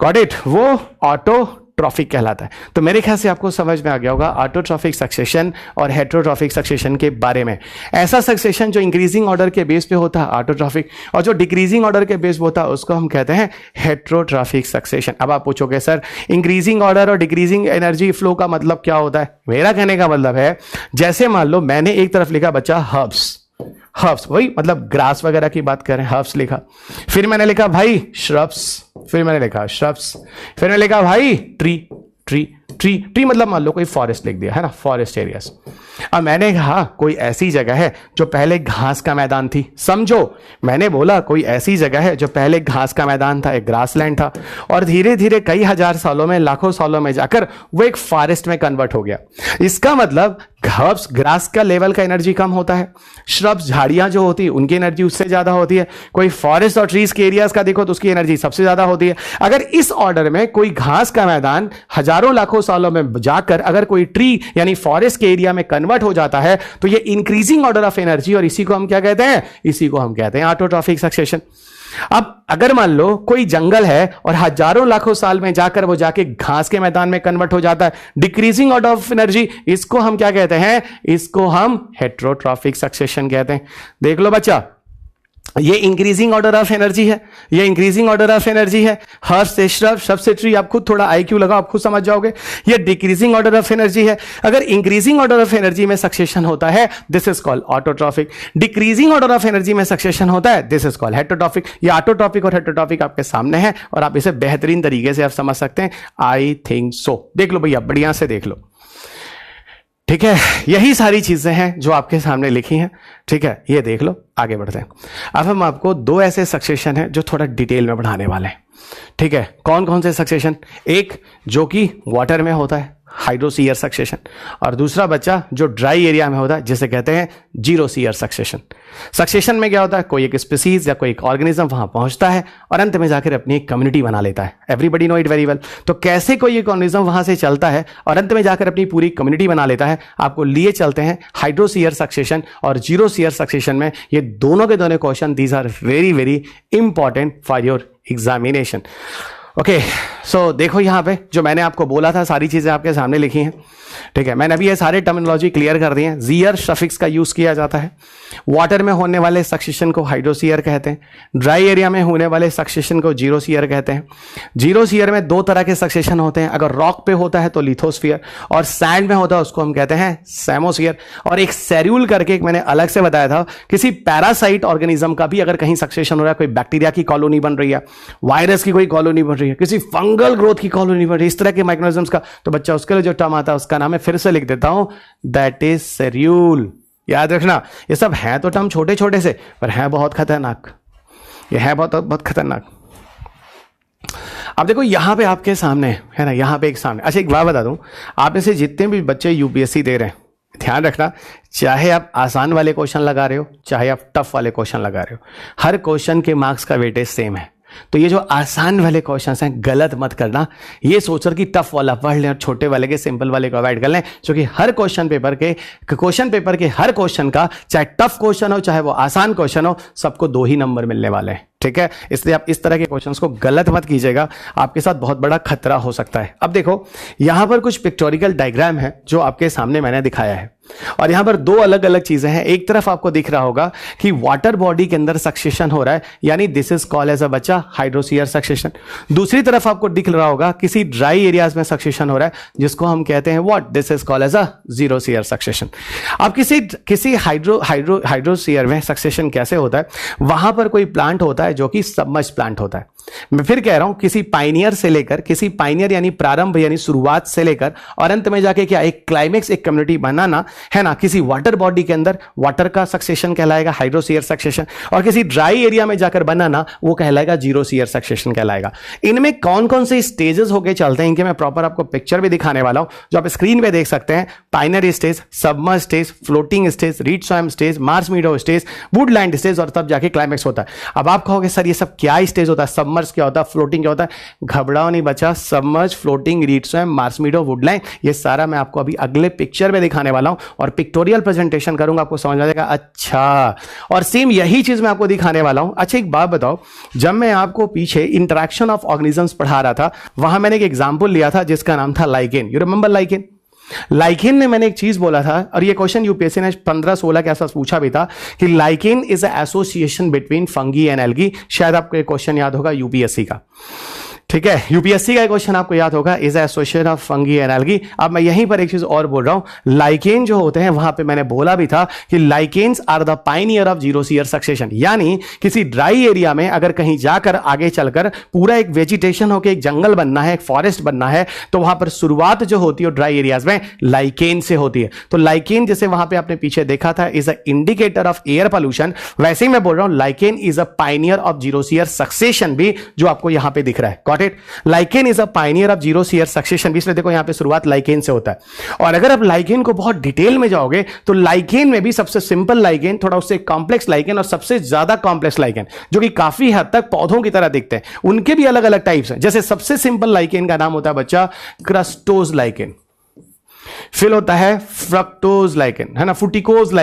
गॉट इट, वो ऑटोट्रॉफिक कहलाता है। तो मेरे ख्याल से आपको समझ में आ गया होगा ऑटोट्रॉफिक सक्सेशन और हेट्रोट्रॉफिक सक्सेशन के बारे में। ऐसा सक्सेशन जो इंक्रीजिंग ऑर्डर के बेस पे होता है ऑटोट्रॉफिक, और जो डिक्रीजिंग ऑर्डर के बेस पे होता है उसको हम कहते हैं हेट्रोट्रॉफिक सक्सेशन। अब आप पूछोगे सर इंक्रीजिंग ऑर्डर और डिक्रीजिंग एनर्जी फ्लो का मतलब क्या होता है? मेरा कहने का मतलब है, जैसे मान लो मैंने एक तरफ लिखा बच्चा हर्ब्स, वही मतलब ग्रास वगैरह की बात करें, हर्ब्स लिखा, फिर मैंने लिखा भाई श्रब्स, फिर मैंने लिखा श्रब्स, फिर मैंने लिखा भाई ट्री मतलब मान लो कोई फॉरेस्ट लिख दिया है ना, फॉरेस्ट एरियाज। अब मैंने कहा कोई ऐसी जगह है जो पहले घास का मैदान थी, समझो मैंने बोला कोई ऐसी जगह है जो पहले घास का मैदान था, एक ग्रासलैंड था, और धीरे धीरे कई हजार सालों में, लाखों सालों में जाकर वो एक फॉरेस्ट में कन्वर्ट हो गया। इसका मतलब घास, ग्रास का लेवल का एनर्जी कम होता है, श्रब्स, झाड़ियां जो होती है उनकी एनर्जी उससे ज्यादा होती है, कोई फॉरेस्ट और ट्रीज के एरियाज का देखो तो उसकी एनर्जी सबसे ज्यादा होती है। अगर इस ऑर्डर में कोई घास का मैदान हजारों लाखों सालों में जाकर अगर कोई ट्री यानी फॉरेस्ट के एरिया में कन्वर्ट हो जाता है तो ये इंक्रीजिंग ऑर्डर ऑफ एनर्जी, और इसी को हम क्या कहते हैं? इसी को हम कहते हैं ऑटोट्रॉफिक सक्सेशन। अब अगर मान लो कोई जंगल है और हजारों लाखों साल में जाकर वो जाके घास के मैदान में कन्वर्ट हो जाता है, डिक्रीजिंग ऑर्डर ऑफ एनर्जी, इसको हम क्या कहते हैं? इसको हम हेट्रोट्रॉफिक सक्सेशन कहते हैं। देख लो बच्चा, ये इंक्रीजिंग ऑर्डर ऑफ एनर्जी है, ये इंक्रीजिंग ऑर्डर ऑफ एनर्जी है। हर्ष श्रव सब्सिट्री, आप खुद थोड़ा आईक्यू लगाओ, आप खुद समझ जाओगे। ये डिक्रीजिंग ऑर्डर ऑफ एनर्जी है। अगर इंक्रीजिंग ऑर्डर ऑफ एनर्जी में सक्सेशन होता है, this is called autotrophic. Decreasing order of energy में सक्सेशन होता है, दिस इज कॉल्ड हेटरोट्रॉफिक। ये ऑटोट्रॉफिक और हेटरोट्रॉफिक आपके सामने है और आप इसे बेहतरीन तरीके से आप समझ सकते हैं। I think so. देख लो भैया, बढ़िया से देख लो, ठीक है। यही सारी चीजें हैं जो आपके सामने लिखी हैं, ठीक है। ये देख लो, आगे बढ़ते हैं। अब हम आपको दो ऐसे सक्सेशन हैं जो थोड़ा डिटेल में बढ़ाने वाले हैं, ठीक है। कौन कौन से सक्सेशन? एक जो कि वाटर में होता है, हाइड्रोसीयर सक्सेशन, और दूसरा बच्चा जो ड्राई एरिया में होता है, जिसे कहते हैं जीरोसीयर सक्सेशन। सक्सेशन में क्या होता है? कोई एक स्पीसीज या कोई एक ऑर्गेनिज्म वहां पहुंचता है और अंत में जाकर अपनी एक कम्युनिटी बना लेता है। Everybody know it very well. तो कैसे कोई एक ऑर्गेनिज्म वहां से चलता है और अंत में जाकर अपनी पूरी कम्युनिटी बना लेता है, आपको लिए चलते हैं हाइड्रोसीयर सक्सेशन और जीरोसीयर सक्सेशन में। ये दोनों के दोनों question, these are very very important for your examination. Okay, so देखो यहां पे जो मैंने आपको बोला था, सारी चीजें आपके सामने लिखी हैं, ठीक है। मैंने अभी ये सारे टर्मिनोलॉजी क्लियर कर दी हैं। जीयर सफिक्स का यूज किया जाता है। वाटर में होने वाले सक्सेशन को हाइड्रोसीयर कहते हैं, ड्राई एरिया में होने वाले सक्सेशन को जीरोसीयर कहते हैं। जीरोसीयर में दो तरह के सक्सेशन होते हैं। अगर रॉक पे होता है तो लिथोस्फीयर, और सैंड में होता है उसको हम कहते हैं सैमोस्फीयर। और एक सेड्यूल करके एक मैंने अलग से बताया था, किसी पैरासाइट ऑर्गेनिज्म का भी अगर कहीं सक्सेशन हो रहा है, कोई बैक्टीरिया की कॉलोनी बन रही है, वायरस की कोई कॉलोनी बन रही है, किसी फंगल ग्रोथ की कॉलोनी बन रही है, इस तरह के माइक्रोनिज्म्स का, तो बच्चा उसके लिए जो टर्म आता है उसका नाम है, फिर से लिख देता हूं, दैट इज सेड्यूल। याद रखना, ये सब है तो टर्म छोटे छोटे से, पर है बहुत खतरनाक। ये है बहुत बहुत खतरनाक। अब देखो यहां पे आपके सामने है ना, यहां पे एक सामने, अच्छा एक बात बता दूं, आप में से जितने भी बच्चे यूपीएससी दे रहे हैं, ध्यान रखना, चाहे आप आसान वाले क्वेश्चन लगा रहे हो, चाहे आप टफ वाले क्वेश्चन लगा रहे हो, हर क्वेश्चन के मार्क्स का वेटेज सेम है। तो ये जो आसान वाले क्वेश्चंस हैं, गलत मत करना, ये सोचकर कि टफ वाला पढ़ लें और छोटे वाले के सिंपल वाले को अवॉइड कर लें, क्योंकि हर क्वेश्चन पेपर के हर क्वेश्चन का, चाहे टफ क्वेश्चन हो चाहे वो आसान क्वेश्चन हो, सबको 2 ही नंबर मिलने वाले हैं, ठीक है। इसलिए आप इस तरह के क्वेश्चंस को गलत मत कीजिएगा, आपके साथ बहुत बड़ा खतरा हो सकता है। अब देखो यहां पर कुछ पिक्टोरिकल डायग्राम है जो आपके सामने मैंने दिखाया है, और यहां पर 2 अलग अलग चीजें हैं। एक तरफ आपको दिख रहा होगा कि वाटर बॉडी के अंदर सक्सेशन हो रहा है, यानी this is called as a बच्चा हाइड्रोसीयर सक्सेशन। दूसरी तरफ आपको दिख रहा होगा किसी ड्राई एरियाज में सक्सेशन हो रहा है, जिसको हम कहते हैं what, this is called as a xerosere succession. अब किसी हाइड्रोसीयर में सक्सेशन कैसे होता है? वहां पर कोई प्लांट होता है जो कि सबमर्ज प्लांट होता है। मैं फिर कह रहा हूं, किसी पाइनियर यानी प्रारंभ यानी शुरुआत से लेकर और अंत में जाके क्या, एक क्लाइमेक्स, एक कम्युनिटी बनाना है ना, किसी वाटर बॉडी के अंदर, वाटर का सक्सेशन कहलाएगा हाइड्रोसीयर सक्सेशन, और किसी ड्राई एरिया में जाकर बनाना वो कहलाएगा जीरोसीयर सक्सेशन कहलाएगा। इनमें कौन कौन से स्टेजेस होके चलते हैं, इनके मैं प्रॉपर आपको पिक्चर भी दिखाने वाला हूं, जो आप स्क्रीन पे देख सकते हैं। Pioneer stage, submerge stage, floating stage, reed swamp stage, marsh meadow stage, woodland stage, और तब जाके क्लाइमेक्स होता है। अब आप कहोगे सर ये सब क्या स्टेज होता है, सबमर्ज क्या होता है, फ्लोटिंग क्या होता है? घबराओ नहीं बच्चा, सबमर्ज, फ्लोटिंग, रीड स्वयं, मार्स मीडो, वुडलैंड, ये सारा मैं आपको अभी अगले पिक्चर में दिखाने वाला हूं और पिक्टोरियल प्रेजेंटेशन करूंगा, आपको समझ आ जाएगा। अच्छा, और सेम यही चीज मैं आपको दिखाने वाला हूं। अच्छा एक बात बताओ, जब मैं आपको पीछे इंटरेक्शन ऑफ ऑर्गेनिजम्स पढ़ा रहा था, वहां मैंने एक एग्जांपल लिया था जिसका नाम था lichen. You remember lichen? Lichen में मैंने एक चीज बोला था, और ये क्वेश्चन यूपीएससी ने 15-16 के आसपास पूछा भी था, कि lichen is a association between fungi and algae. शायद आपको एक क्वेश्चन याद होगा यूपीएससी का, ठीक है, यूपीएससी का क्वेश्चन आपको याद होगा, is association of fungi and algae. अब मैं यहीं पर एक चीज और बोल रहा हूं, लाइकेन जो होते हैं, वहां पे मैंने बोला भी था कि lichens are the pioneer of xerosere succession, यानी किसी ड्राई एरिया में अगर कहीं जाकर आगे चलकर पूरा एक वेजिटेशन होकर एक जंगल बनना है, एक फॉरेस्ट बनना है, तो वहां पर शुरुआत जो होती है ड्राई एरियाज में लाइकेन से होती है। तो लाइकेन जैसे वहां पे आपने पीछे देखा था, is a indicator of air pollution, वैसे ही मैं बोल रहा हूं lichen is a pioneer of xerosere succession भी, जो आपको यहां पे दिख रहा है। Lichen is a pioneer of xerosere succession, इसलिए देखो यहां पे शुरुआत लाइकेन से होता है। और अगर आप लाइकेन को बहुत डिटेल में जाओगे तो लाइकेन में भी सबसे सिंपल लाइकेन, थोड़ा उससे कॉम्प्लेक्स लाइकेन, और सबसे ज्यादा कॉम्प्लेक्स लाइकेन, जो कि काफी हद तक पौधों की तरह दिखते हैं, उनके भी अलग अलग टाइप्स हैं। जैसे सबसे सिंपल लाइकेन का नाम होता है बच्चा क्रस्टोज लाइकेन, फिर होता है फ्रक्टोज लाइकेन, है ना, फ्रूटिकोज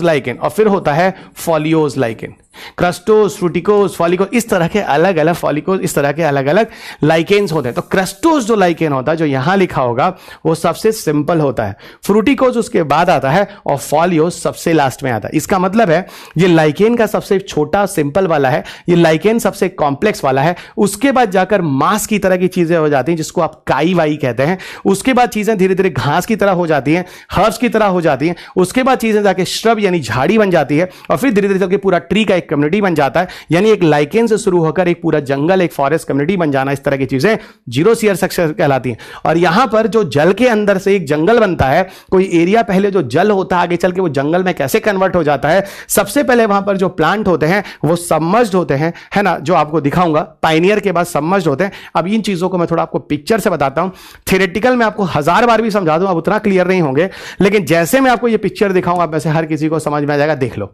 लाइकेन, और फिर होता है फॉलियोज लाइकेन। क्रस्टोस, फ्रूटिकोस, फॉलिकोस, इस तरह के अलग अलग फॉलिकोस, इस तरह के अलग अलग लाइकेन्स होते हैं। तो क्रस्टोस जो लाइकेन होता है, जो यहां लिखा होगा, वो सबसे सिंपल होता है, फ्रूटिकोस उसके बाद आता है और फॉलियोस सबसे लास्ट में आता है। इसका मतलब है ये लाइकेन का सबसे छोटा सिंपल वाला है, ये लाइकेन सबसे कॉम्प्लेक्स वाला है। उसके बाद जाकर मांस की तरह की चीजें हो जाती हैं, जिसको आप काई वाई कहते हैं। उसके बाद चीजें धीरे धीरे घास की तरह हो जाती हैं, हर्ब्स की तरह हो जाती हैं। उसके बाद चीजें जाके श्रब यानी झाड़ी बन जाती है, और फिर धीरे धीरे चल के पूरा ट्री का एक कम्युनिटी बन जाता है। यानी एक लाइकेन से शुरू होकर एक पूरा जंगल, एक फॉरेस्ट कम्युनिटी बन जाना, इस तरह की चीजें जीरो सीयर सक्सेस कहलाती हैं। और यहां पर जो जल के अंदर से एक जंगल बनता है, कोई एरिया पहले जो जल होता है, आगे चल के वो जंगल में कैसे कन्वर्ट हो जाता है। सबसे पहले वहां पर जो प्लांट होते हैं वो सबमर्ज्ड होते हैं, है ना, जो आपको दिखाऊंगा। पायनियर के बाद सबमर्ज्ड होते हैं। अब इन चीजों को मैं थोड़ा आपको पिक्चर से बताता हूं। थियोरेटिकल में आपको 1000 बार भी समझा दूं, अब उतना क्लियर नहीं होंगे, लेकिन जैसे मैं आपको ये पिक्चर दिखाऊंगा, आप में से हर किसी को समझ में आ जाएगा। देख लो,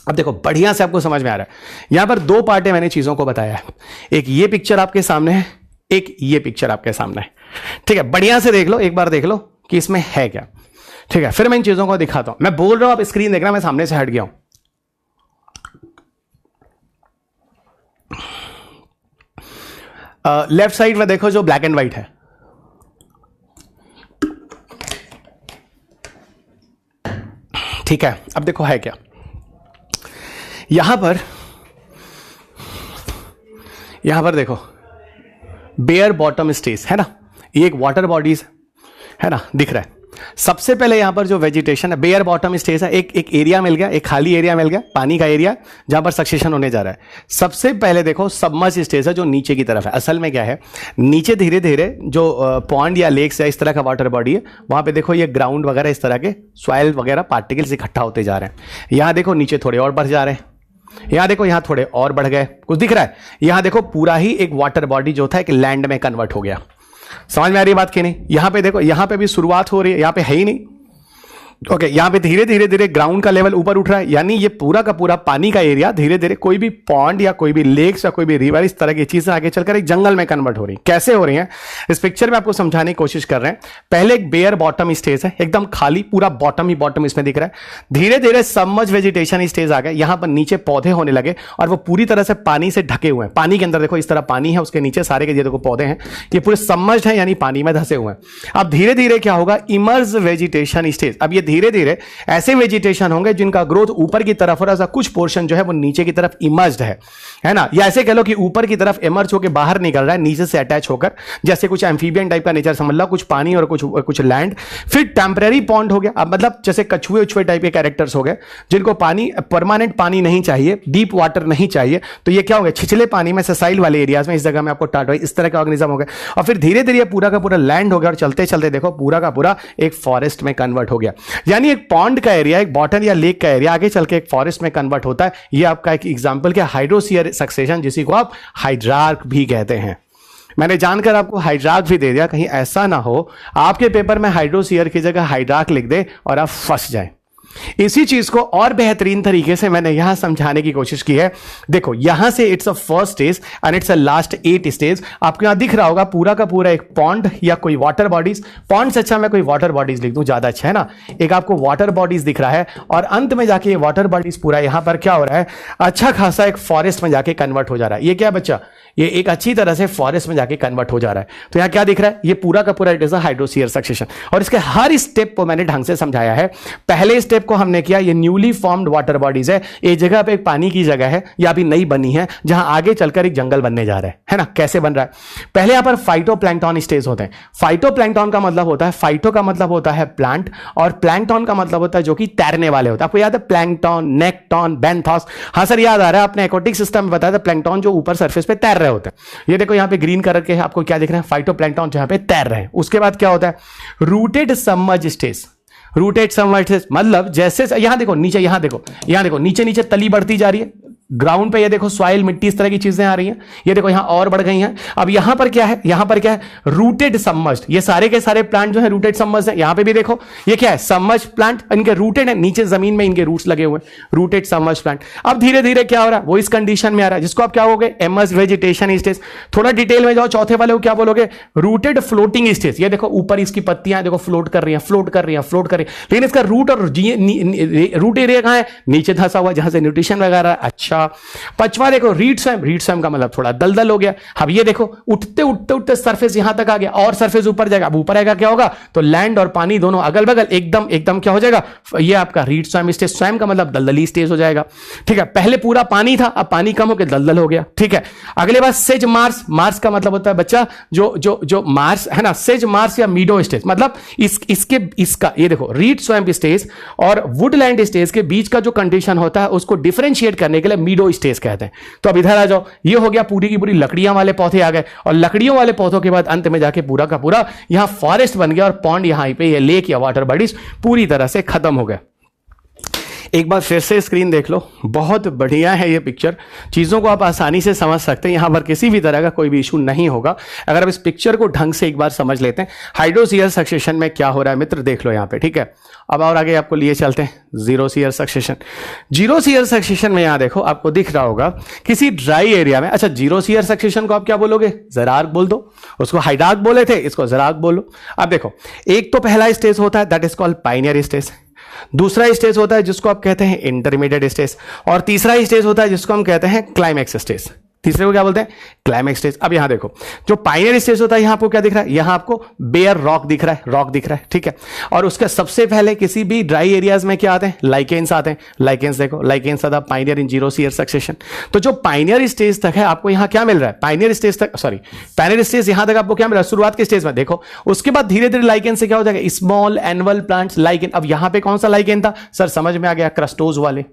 अब देखो, बढ़िया से आपको समझ में आ रहा है। यहां पर दो पार्ट मैंने चीजों को बताया है। एक ये पिक्चर आपके सामने है, एक ये पिक्चर आपके सामने है। ठीक है, बढ़िया से देख लो, एक बार देख लो कि इसमें है क्या। ठीक है, फिर मैं इन चीजों को दिखाता हूं। मैं बोल रहा हूं, आप स्क्रीन देखना, मैं सामने से हट गया हूं। लेफ्ट साइड में देखो जो ब्लैक एंड व्हाइट है, ठीक है। अब देखो है क्या, यहां पर देखो बेयर बॉटम स्टेज है ना, ये एक वाटर बॉडीज है ना, दिख रहा है। सबसे पहले यहां पर जो वेजिटेशन है, बेयर बॉटम स्टेज है, एक एरिया मिल गया, एक खाली एरिया मिल गया, पानी का एरिया जहां पर सक्सेशन होने जा रहा है। सबसे पहले देखो सबमर्ज स्टेज है, जो नीचे की तरफ है। असल में क्या है, नीचे धीरे धीरे जो पॉन्ड या लेक्स या इस तरह का वाटर बॉडी है, वहां पे देखो ये ग्राउंड वगैरह, इस तरह के सॉइल वगैरह पार्टिकल्स इकट्ठा होते जा रहे हैं। यहां देखो नीचे थोड़े और बढ़ जा रहे हैं, यहां देखो यहां थोड़े और बढ़ गए, कुछ दिख रहा है। यहां देखो पूरा ही एक वाटर बॉडी जो था एक लैंड में कन्वर्ट हो गया। समझ में आ रही है बात की नहीं? यहां पे देखो, यहां पे भी शुरुआत हो रही है, यहां पे है ही नहीं। ओके, यहां पे धीरे धीरे धीरे ग्राउंड का लेवल ऊपर उठ रहा है, यानी ये पूरा का पूरा पानी का एरिया धीरे धीरे कोई भी पॉन्ड या कोई भी लेक्स या कोई भी रिवर, इस तरह की चीजें आगे चलकर एक जंगल में कन्वर्ट हो रही है। कैसे हो रही है, इस पिक्चर में आपको समझाने की कोशिश कर रहे हैं। पहले एक बेयर बॉटम स्टेज है, एकदम खाली, पूरा बॉटम ही बॉटम इसमें दिख रहा है। धीरे धीरे सबमर्ज वेजिटेशन स्टेज आ गया, यहां पर नीचे पौधे होने लगे और वो पूरी तरह से पानी से ढके हुए हैं। पानी के अंदर देखो इस तरह पानी है, उसके नीचे सारे के ये देखो पौधे हैं, ये पूरे सबमर्ज है, यानी पानी में धसे हुए हैं। अब धीरे धीरे क्या होगा, इमर्ज वेजिटेशन स्टेज। अब ये धीरे धीरे ऐसे वेजिटेशन होंगे जिनका ग्रोथ ऊपर की तरफ हो रहा है, कुछ पोर्शन जो है वो नीचे की तरफ इमर्ज्ड है ना, या ऐसे कह लो कि ऊपर की तरफ इमर्ज होकर बाहर निकल रहा है, नीचे से अटैच होकर, जैसे कुछ एम्फीबियन टाइप का नेचर समझ लो, कुछ पानी और कुछ लैंड। फिर टेम्परेरी पॉन्ड हो गया, अब मतलब जैसे कछुए उछुए टाइप के कैरेक्टर्स हो गए, जिनको पानी परमानेंट पानी नहीं चाहिए, डीप वाटर नहीं चाहिए, तो ये क्या हो गया, छिछले पानी में ससाइल वाले एरियाज में, इस जगह में आपको टाटवाई, इस तरह का ऑर्गेनिज्म हो गया। और फिर धीरे धीरे पूरा का पूरा लैंड हो गया, और चलते चलते देखो पूरा का पूरा एक फॉरेस्ट में कन्वर्ट हो गया। यानी एक पॉन्ड का एरिया, एक बॉटम या लेक का एरिया आगे चल के एक फॉरेस्ट में कन्वर्ट होता है। ये आपका एक एग्जांपल क्या, हाइड्रोसीयर सक्सेशन, जिसी को आप हाइड्रार्क भी कहते हैं। मैंने जानकर आपको हाइड्रार्क भी दे दिया, कहीं ऐसा ना हो आपके पेपर में हाइड्रोसीयर की जगह हाइड्रार्क लिख दे और आप फंस जाए। इसी चीज को और बेहतरीन तरीके से मैंने यहां समझाने की कोशिश की है। देखो यहां से it's a first stage and it's a last 8 stage. आपको यहां दिख रहा होगा पूरा का पूरा एक पॉन्ड या कोई वाटर बॉडीज, पॉन्ड से अच्छा मैं कोई वाटर बॉडीज लिख दूं, ज्यादा अच्छा है ना। एक आपको वाटर बॉडीज दिख रहा है और अंत में जाके ये वाटर बॉडीज पूरा यहां पर क्या हो रहा है, अच्छा खासा एक फॉरेस्ट में जाके कन्वर्ट हो जा रहा है। ये क्या बच्चा, ये एक अच्छी तरह से फॉरेस्ट में जाके कन्वर्ट हो जा रहा है। तो यहां क्या दिख रहा है, ये पूरा का पूरा इट इज अ हाइड्रोसीयर सक्सेशन। और इसके हर स्टेप को मैंने ढंग से समझाया है। पहले स्टेप को हमने किया, ये न्यूली फॉर्म्ड वाटर बॉडीज है, एक जगह पे एक पानी की जगह है या अभी नई बनी है, जहां आगे चलकर एक जंगल बनने जा रहा है ना। कैसे बन रहा है, पहले यहां पर फाइटोप्लैंक्टन स्टेज होते हैं। फाइटोप्लैंक्टन का मतलब होता है, फाइटो का मतलब होता है प्लांट और प्लैंक्टन का मतलब होता है जो कि तैरने वाले होते हैं। आपको याद है प्लैंक्टन, नेक्टन, बेंथोस? हाँ सर याद आ रहा है, आपने एक्वाटिक सिस्टम में बताया था प्लैंक्टन जो ऊपर सरफेस पे तैर रहे होते हैं। ये देखो यहां पे ग्रीन कलर के आपको क्या दिख रहा है, फाइटोप्लैंक्टन जहां पे तैर रहे हैं। उसके बाद क्या होता है, rooted submerge stage. Rooted submerge मतलब जैसे यहां देखो नीचे, यहां देखो नीचे नीचे तली बढ़ती जा रही है, ग्राउंड पे ये देखो सॉइल, मिट्टी, इस तरह की चीजें आ रही हैं। ये देखो यहां और बढ़ गई हैं। अब यहां पर क्या है, यहां पर क्या है, रूटेड सबमर्ज्ड। ये सारे के सारे प्लांट जो है रूटेड सबमर्ज्ड है। यहां पे भी देखो ये क्या है, सबमर्ज्ड प्लांट, इनके रूटेड है, नीचे जमीन में इनके रूट्स लगे हुए, रूटेड सबमर्ज्ड प्लांट। अब धीरे धीरे क्या हो रहा है, वो इस कंडीशन में आ रहा है जिसको आप क्या कहोगे, इमर्ज्ड वेजिटेशन स्टेज। थोड़ा डिटेल में जाओ, चौथे वाले को क्या बोलोगे, रूटेड फ्लोटिंग स्टेज। ये देखो ऊपर इसकी पत्तियां देखो फ्लोट कर रही हैं, फ्लोट कर रही हैं, फ्लोट कर रही है, लेकिन इसका रूट और रूट एरिया कहां है, नीचे धंसा हुआ जहां से न्यूट्रिशन वगैरह। अच्छा, पांचवा देखो रीड स्वयं। रीड स्वयं का मतलब थोड़ा दलदल हो गया। अब ये देखो उठते उठते उठते सरफेस यहां तक आ गया और सरफेस ऊपर जाएगा। अब ऊपर आएगा क्या होगा, तो लैंड और पानी दोनों अगल बगल एकदम एकदम क्या हो जाएगा, ये आपका रीड स्वयं स्टेज। स्वयं का मतलब दलदली स्टेज हो जाएगा। ठीक है, पहले पूरा पानी था, अब पानी कम होकर दलदल हो गया। ठीक है, अगले बात सेज मार्स। मार्स का मतलब होता है बच्चा जो जो जो मार्स है ना, सेज मार्स या मीडो स्टेज, मतलब इसका ये देखो रीड स्वयं स्टेज और वुडलैंड स्टेज के बीच का जो कंडीशन होता है उसको डिफरेंशिएट करने के लिए मीडो स्टेज कहते हैं। तो अब इधर आ जाओ, ये हो गया पूरी की पूरी लकड़ियां वाले पौधे आ गए, और लकड़ियों वाले पौधों के बाद अंत में जाके पूरा का पूरा यहां फॉरेस्ट बन गया, और पॉन्ड यहां पे ये लेक या वाटर बॉडीज पूरी तरह से खत्म हो गए। एक बार फिर से स्क्रीन देख लो, बहुत बढ़िया है ये पिक्चर, चीज़ों को आप आसानी से समझ सकते हैं, यहाँ पर किसी भी तरह का कोई भी इशू नहीं होगा अगर आप इस पिक्चर को ढंग से एक बार समझ लेते हैं। हाइड्रोसीयर सक्सेशन में क्या हो रहा है मित्र, देख लो यहाँ पे। ठीक है, अब और आगे आपको लिए चलते हैं xerosere succession. Xerosere succession में यहाँ देखो आपको दिख रहा होगा किसी ड्राई एरिया में। अच्छा, जीरो सीयर सक्सेशन को आप क्या बोलोगे, ज़रार्क बोल दो, उसको हाइडार्क बोले थे, इसको ज़रार्क बोलो। अब देखो, एक तो पहला स्टेज होता है that is called pioneer stage, दूसरा स्टेज होता है जिसको आप कहते हैं इंटरमीडिएट स्टेज, और तीसरा स्टेज होता है जिसको हम कहते हैं क्लाइमैक्स स्टेज। तीसरे को क्या बोलते हैं, क्लाइमैक्स स्टेज। अब यहां देखो, जो पाइनियर स्टेज होता है यहां आपको क्या दिख रहा है, यहां आपको बेयर रॉक दिख रहा है, रॉक दिख रहा है। ठीक है, और उसके सबसे पहले किसी भी ड्राई एरियाज में क्या आते हैं, लाइकेंस आते हैं। लाइकेंस देखो, lichens are the pioneer in xerosere succession. तो जो पाइनियर स्टेज तक है आपको यहां क्या मिल रहा है, पाइनियर स्टेज तक, सॉरी पाइनियर स्टेज यहां तक आपको क्या मिल रहा है, शुरुआत के स्टेज में देखो। उसके बाद धीरे धीरे लाइकेन से क्या हो जाएगा, स्मॉल एनुअल प्लांट्स लाइकेन। अब यहां पे कौन सा लाइकेन था सर, समझ में आ गया, क्रस्टोज वाले,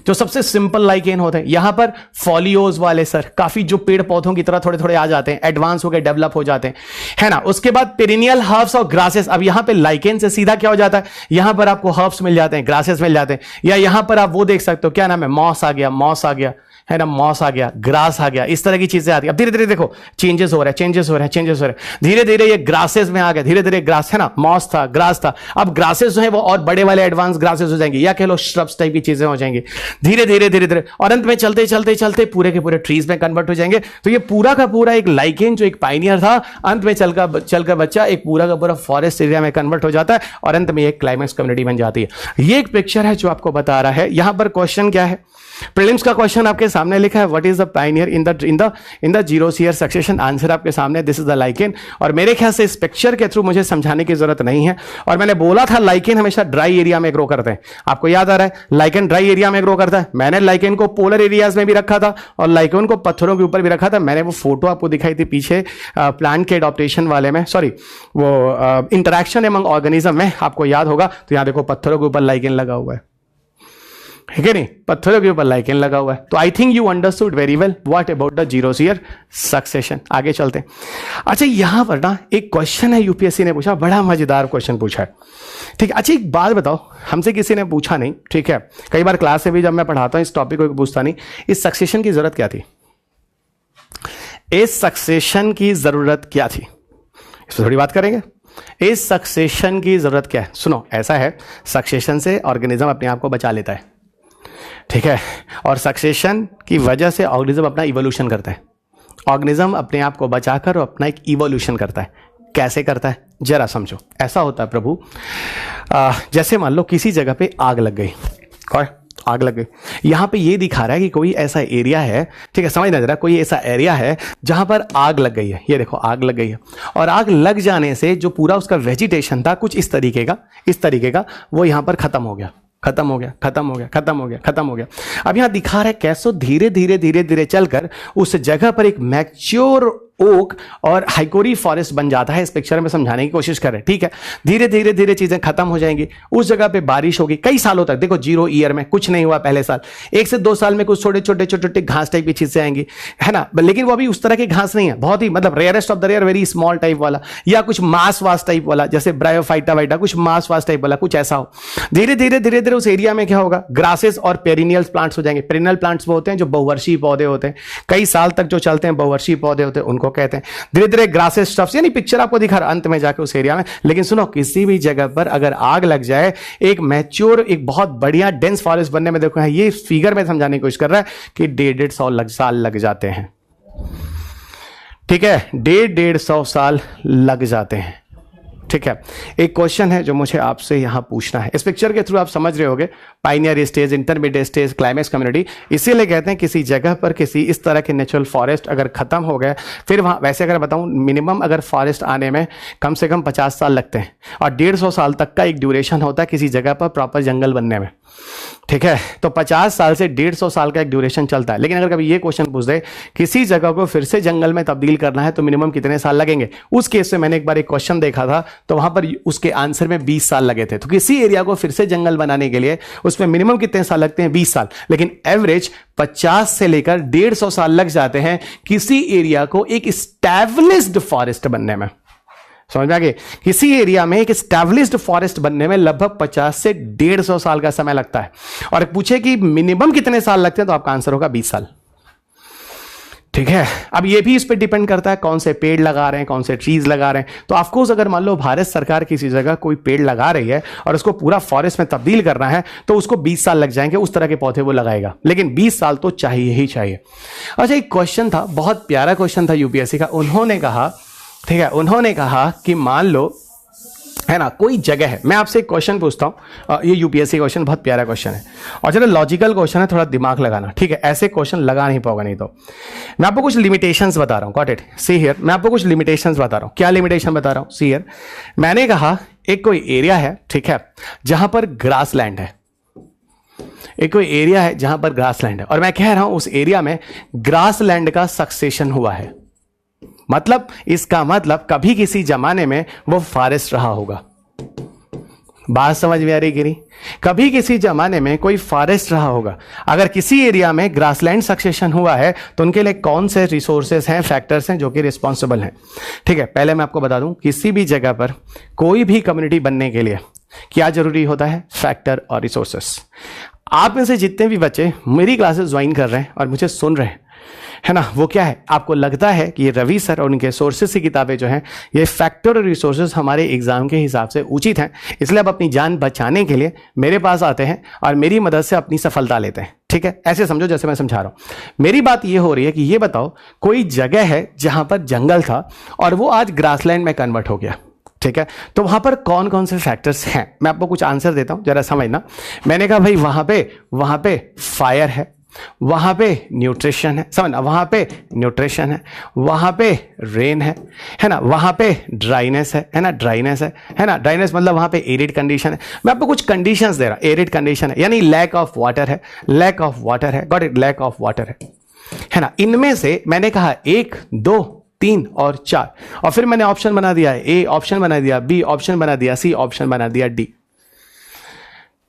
जो सबसे सिंपल लाइकेन होते हैं। यहां पर फॉलियोज वाले सर, काफी जो पेड़ पौधों की तरह थोड़े थोड़े आ जाते हैं, एडवांस हो गए, डेवलप हो जाते हैं, है ना। उसके बाद पेरिनियल हर्ब्स और ग्रासेस। अब यहां पे लाइकेन से सीधा क्या हो जाता है, यहां पर आपको हर्ब्स मिल जाते हैं, ग्रासेस मिल जाते हैं, या यहां पर आप वो देख सकते हो, क्या नाम है, मॉस आ गया, मॉस आ गया, है ना, मॉस आ गया, ग्रास आ गया, इस तरह की चीजें आती है। अब धीरे धीरे देखो चेंजेस हो रहे हैं, चेंजेस हो रहे हैं, चेंजेस हो रहे हैं, धीरे धीरे ये ग्रासेस में आ गया, धीरे धीरे ग्रास, है ना, मॉस था, ग्रास था, अब ग्रासेस जो है वो और बड़े वाले एडवांस ग्रासेस हो जाएंगे, या कह लो श्रब्स टाइप की चीजें हो जाएंगी, धीरे धीरे धीरे धीरे, और अंत में चलते चलते चलते पूरे के पूरे ट्रीज में कन्वर्ट हो जाएंगे। तो ये पूरा का पूरा एक लाइकेन जो एक पाइनियर था, अंत में चलकर बच्चा एक पूरा का पूरा फॉरेस्ट एरिया में कन्वर्ट हो जाता है, और अंत में एक क्लाइमैक्स कम्युनिटी बन जाती है। ये एक पिक्चर है जो आपको बता रहा है। यहां पर क्वेश्चन क्या है, प्रीलिम्स का क्वेश्चन आपके सामने लिखा है, what is the pioneer in the xerosere succession. Answer आपके सामने, दिस इज द लाइकेन। और मेरे ख्याल से इस पिक्चर के थ्रू मुझे समझाने की जरूरत नहीं है। और मैंने बोला था लाइकेन हमेशा ड्राई एरिया में ग्रो करते हैं, आपको याद आ रहा है, लाइकेन ड्राई एरिया में ग्रो करता है। मैंने लाइकेन को पोलर एरियाज में भी रखा था और लाइकेन को पत्थरों के ऊपर भी रखा था। मैंने वो फोटो आपको दिखाई थी पीछे प्लांट के एडॉप्टेशन वाले में, सॉरी वो इंटरेक्शन एमंग ऑर्गेनिज्म में, आपको याद होगा। तो यहां देखो पत्थरों के ऊपर लाइकेन लगा हुआ है, है नहीं, पत्थरों के ऊपर लाइकेन लगा हुआ है। तो I think you understood very well what about the xerosere succession. आगे चलते हैं। अच्छा, यहां पर ना एक क्वेश्चन है, यूपीएससी ने पूछा, बड़ा मजेदार क्वेश्चन पूछा है। ठीक है, अच्छा एक बात बताओ, हमसे किसी ने पूछा नहीं, ठीक है, कई बार क्लास से भी जब मैं पढ़ाता हूं इस टॉपिक को पूछता नहीं, इस सक्सेशन की जरूरत क्या थी, इस सक्सेशन की जरूरत क्या थी, इस पर थोड़ी बात करेंगे। इस सक्सेशन की जरूरत क्या है, सुनो, ऐसा है, सक्सेशन से ऑर्गेनिज्म अपने आप को बचा लेता है, ठीक है, और सक्सेशन की वजह से ऑर्गेनिज्म अपना इवोल्यूशन करता है। ऑर्गेनिज्म अपने आप को बचाकर अपना एक इवोल्यूशन करता है। कैसे करता है जरा समझो। ऐसा होता है प्रभु, जैसे मान लो किसी जगह पे आग लग गई, और आग लग गई, यहां पे ये दिखा रहा है कि कोई ऐसा एरिया है, ठीक है, समझना जरा, कोई ऐसा एरिया है जहां पर आग लग गई है। ये देखो आग लग गई है, और आग लग जाने से जो पूरा उसका वेजिटेशन था कुछ इस तरीके का वो यहां पर खत्म हो गया, खत्म हो गया, खत्म हो गया, खत्म हो गया, खत्म हो गया। अब यहां दिखा रहा है कैसे धीरे धीरे धीरे धीरे चलकर उस जगह पर एक मैच्योर ओक और हाइकोरी फॉरेस्ट बन जाता है। इस पिक्चर में समझाने की कोशिश कर रहे हैं, ठीक है। धीरे धीरे धीरे चीजें खत्म हो जाएंगी, उस जगह पे बारिश होगी कई सालों तक। देखो 0 ईयर में कुछ नहीं हुआ, पहले साल 1 से 2 साल में कुछ छोटे छोटे छोटे छोटे घास टाइप की चीजें आएंगी, है ना। लेकिन वो अभी उस तरह की घास नहीं है, बहुत ही मतलब rarest of the rare, very small type वाला, या कुछ मास वास टाइप वाला, जैसे ब्रायोफाइटा वाइटा, कुछ मास वास टाइप वाला, कुछ ऐसा हो। धीरे धीरे धीरे धीरे उस एरिया में क्या होगा, ग्रासेस और पेरिनियल्स प्लांट्स हो जाएंगे। पेरिनियल प्लांट्स वो होते हैं जो बहुवर्षीय पौधे होते हैं, कई साल तक जो चलते हैं, बहुवर्षीय पौधे होते हैं, उनको कहते हैं। धीरे धीरे ग्रासेस स्टफ्स, यानी पिक्चर आपको दिखा रहा अंत में जाके उस एरिया में। लेकिन सुनो, किसी भी जगह पर अगर आग लग जाए, एक मैच्योर, एक बहुत बढ़िया डेंस फॉरेस्ट बनने में, देखो ये फिगर में समझाने की कोशिश कर रहा है कि 150 साल लग जाते हैं, ठीक है। 150 साल लग जाते हैं, ठीक है। एक क्वेश्चन है जो मुझे आपसे यहां पूछना है। इस पिक्चर के थ्रू आप समझ रहे होगे pioneer stage, intermediate stage, climax community. इसीलिए कहते हैं किसी जगह पर किसी इस तरह के नेचुरल फॉरेस्ट अगर खत्म हो गए, फिर वहां वैसे अगर बताऊं मिनिमम अगर फॉरेस्ट आने में कम से कम 50 साल लगते हैं, और 150 साल तक का एक ड्यूरेशन होता है किसी जगह पर प्रॉपर जंगल बनने में, ठीक है। तो 50 साल से 150 साल का एक ड्यूरेशन चलता है। लेकिन अगर कभी ये क्वेश्चन पूछ दे किसी जगह को फिर से जंगल में तब्दील करना है तो मिनिमम कितने साल लगेंगे, उस केस में मैंने एक बार एक क्वेश्चन देखा था, तो वहां पर उसके आंसर में 20 साल लगे थे। तो किसी एरिया को फिर से जंगल बनाने के लिए उसमें मिनिमम कितने साल लगते हैं, 20 साल। लेकिन एवरेज 50 से लेकर 150 साल लग जाते हैं किसी एरिया को एक स्टैब्लिश्ड फॉरेस्ट बनने में। समझ में आ गए, किसी एरिया में एक स्टैब्लिश्ड फॉरेस्ट बनने में लगभग 50 से 150 साल का समय लगता है। और पूछे कि मिनिमम कितने साल लगते हैं, तो आपका आंसर होगा 20 साल, ठीक है। अब ये भी इस पे डिपेंड करता है कौन से पेड़ लगा रहे हैं, कौन से ट्रीज लगा रहे हैं। तो ऑफकोर्स अगर मान लो भारत सरकार किसी जगह कोई पेड़ लगा रही है और उसको पूरा फॉरेस्ट में तब्दील करना है, तो उसको 20 साल लग जाएंगे, उस तरह के पौधे वो लगाएगा। लेकिन 20 साल तो चाहिए ही चाहिए। अच्छा, एक क्वेश्चन था, बहुत प्यारा क्वेश्चन था यूपीएससी का। उन्होंने कहा, ठीक है, उन्होंने कहा कि मान लो, है ना, कोई जगह है। मैं आपसे एक क्वेश्चन पूछता हूं, ये यूपीएससी क्वेश्चन बहुत प्यारा क्वेश्चन है और जरा लॉजिकल क्वेश्चन है, थोड़ा दिमाग लगाना, ठीक है। ऐसे क्वेश्चन लगा नहीं पाओगे नहीं तो। मैं आपको कुछ लिमिटेशंस बता रहा हूं, गॉट इट, सी हियर। मैं आपको कुछ लिमिटेशंस बता रहा हूं। क्या लिमिटेशन बता रहा हूं, सी हियर। मैंने कहा एक कोई एरिया है, ठीक है, जहां पर ग्रास लैंड है। एक कोई एरिया है जहां पर ग्रास लैंड है, और मैं कह रहा हूं उस एरिया में ग्रास लैंड का सक्सेशन हुआ है। मतलब इसका मतलब कभी किसी जमाने में वो फॉरेस्ट रहा होगा। बात समझ में आ रही गिरी? कभी किसी जमाने में कोई फॉरेस्ट रहा होगा। अगर किसी एरिया में ग्रासलैंड सक्सेशन हुआ है तो उनके लिए कौन से रिसोर्सेस हैं, फैक्टर्स हैं जो कि रिस्पॉन्सिबल हैं, ठीक है। पहले मैं आपको बता दूं, किसी भी जगह पर कोई भी कम्युनिटी बनने के लिए क्या जरूरी होता है, फैक्टर और रिसोर्सेस। आप में से जितने भी बच्चे मेरी क्लासेस ज्वाइन कर रहे हैं और मुझे सुन रहे हैं, है ना, वो क्या है, आपको लगता है कि ये रवि सर और उनके सोर्सेस की किताबें जो हैं, ये फैक्टर और रिसोर्सेस हमारे एग्जाम के हिसाब से उचित हैं, इसलिए आप अपनी जान बचाने के लिए मेरे पास आते हैं और मेरी मदद से अपनी सफलता लेते हैं, ठीक है। ऐसे समझो जैसे मैं समझा रहा हूं। मेरी बात ये हो रही है कि ये बताओ कोई जगह है जहां पर जंगल था और वो आज ग्रासलैंड में कन्वर्ट हो गया, ठीक है। तो वहां पर कौन कौन से फैक्टर्स हैं, मैं आपको कुछ आंसर देता हूं, जरा समझना। मैंने कहा भाई वहां पे फायर है, वहां पे न्यूट्रिशन है, समझना, वहां पे न्यूट्रिशन है, वहां पे रेन है ना, वहां पे ड्राइनेस है ना, ड्राइनेस है ना, ड्राइनेस मतलब वहां पे एरिड कंडीशन है। मैं आपको कुछ कंडीशंस दे रहा हूं, एरिड कंडीशन है यानी लैक ऑफ वाटर है, लैक ऑफ वाटर है, got it, lack of water है ना। इनमें से मैंने कहा 1, 2, 3 और 4, और फिर मैंने ऑप्शन बना दिया, ए ऑप्शन बना दिया, बी ऑप्शन बना दिया, सी ऑप्शन बना दिया, डी,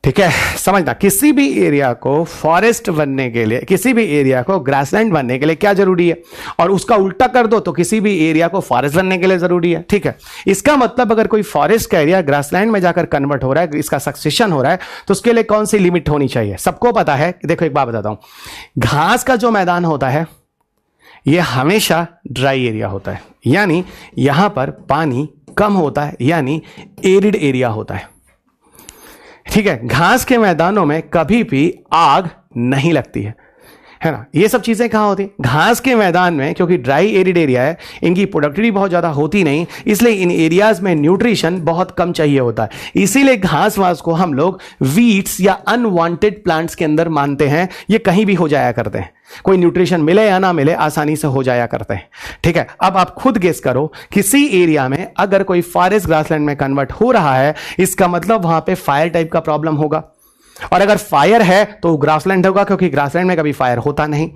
ठीक है। समझना, किसी भी एरिया को फॉरेस्ट बनने के लिए, किसी भी एरिया को ग्रासलैंड बनने के लिए क्या जरूरी है, और उसका उल्टा कर दो तो किसी भी एरिया को फॉरेस्ट बनने के लिए जरूरी है, ठीक है। इसका मतलब अगर कोई फॉरेस्ट का एरिया ग्रासलैंड में जाकर कन्वर्ट हो रहा है, इसका सक्सेशन हो रहा है, तो उसके लिए कौन सी लिमिट होनी चाहिए। सबको पता है, देखो एक बात बताता हूं, घास का जो मैदान होता है यह हमेशा ड्राई एरिया होता है, यानी यहां पर पानी कम होता है, यानी एरिड एरिया होता है, ठीक है। घास के मैदानों में कभी भी आग नहीं लगती है ना। ये सब चीजें कहां होती, घास के मैदान में, क्योंकि ड्राई एरिड एरिया है, इनकी प्रोडक्टिविटी बहुत ज्यादा होती नहीं, इसलिए इन एरियाज में न्यूट्रिशन बहुत कम चाहिए होता है। इसीलिए घास वास को हम लोग वीड्स या अनवांटेड प्लांट्स के अंदर मानते हैं, ये कहीं भी हो जाया करते हैं, कोई न्यूट्रिशन मिले या ना मिले आसानी से हो जाया करते हैं, ठीक है। अब आप खुद गेस करो, किसी एरिया में अगर कोई फॉरेस्ट ग्रासलैंड में कन्वर्ट हो रहा है, इसका मतलब वहां पे फायर टाइप का प्रॉब्लम होगा, और अगर फायर है तो ग्रासलैंड होगा, क्योंकि ग्रासलैंड में कभी फायर होता नहीं।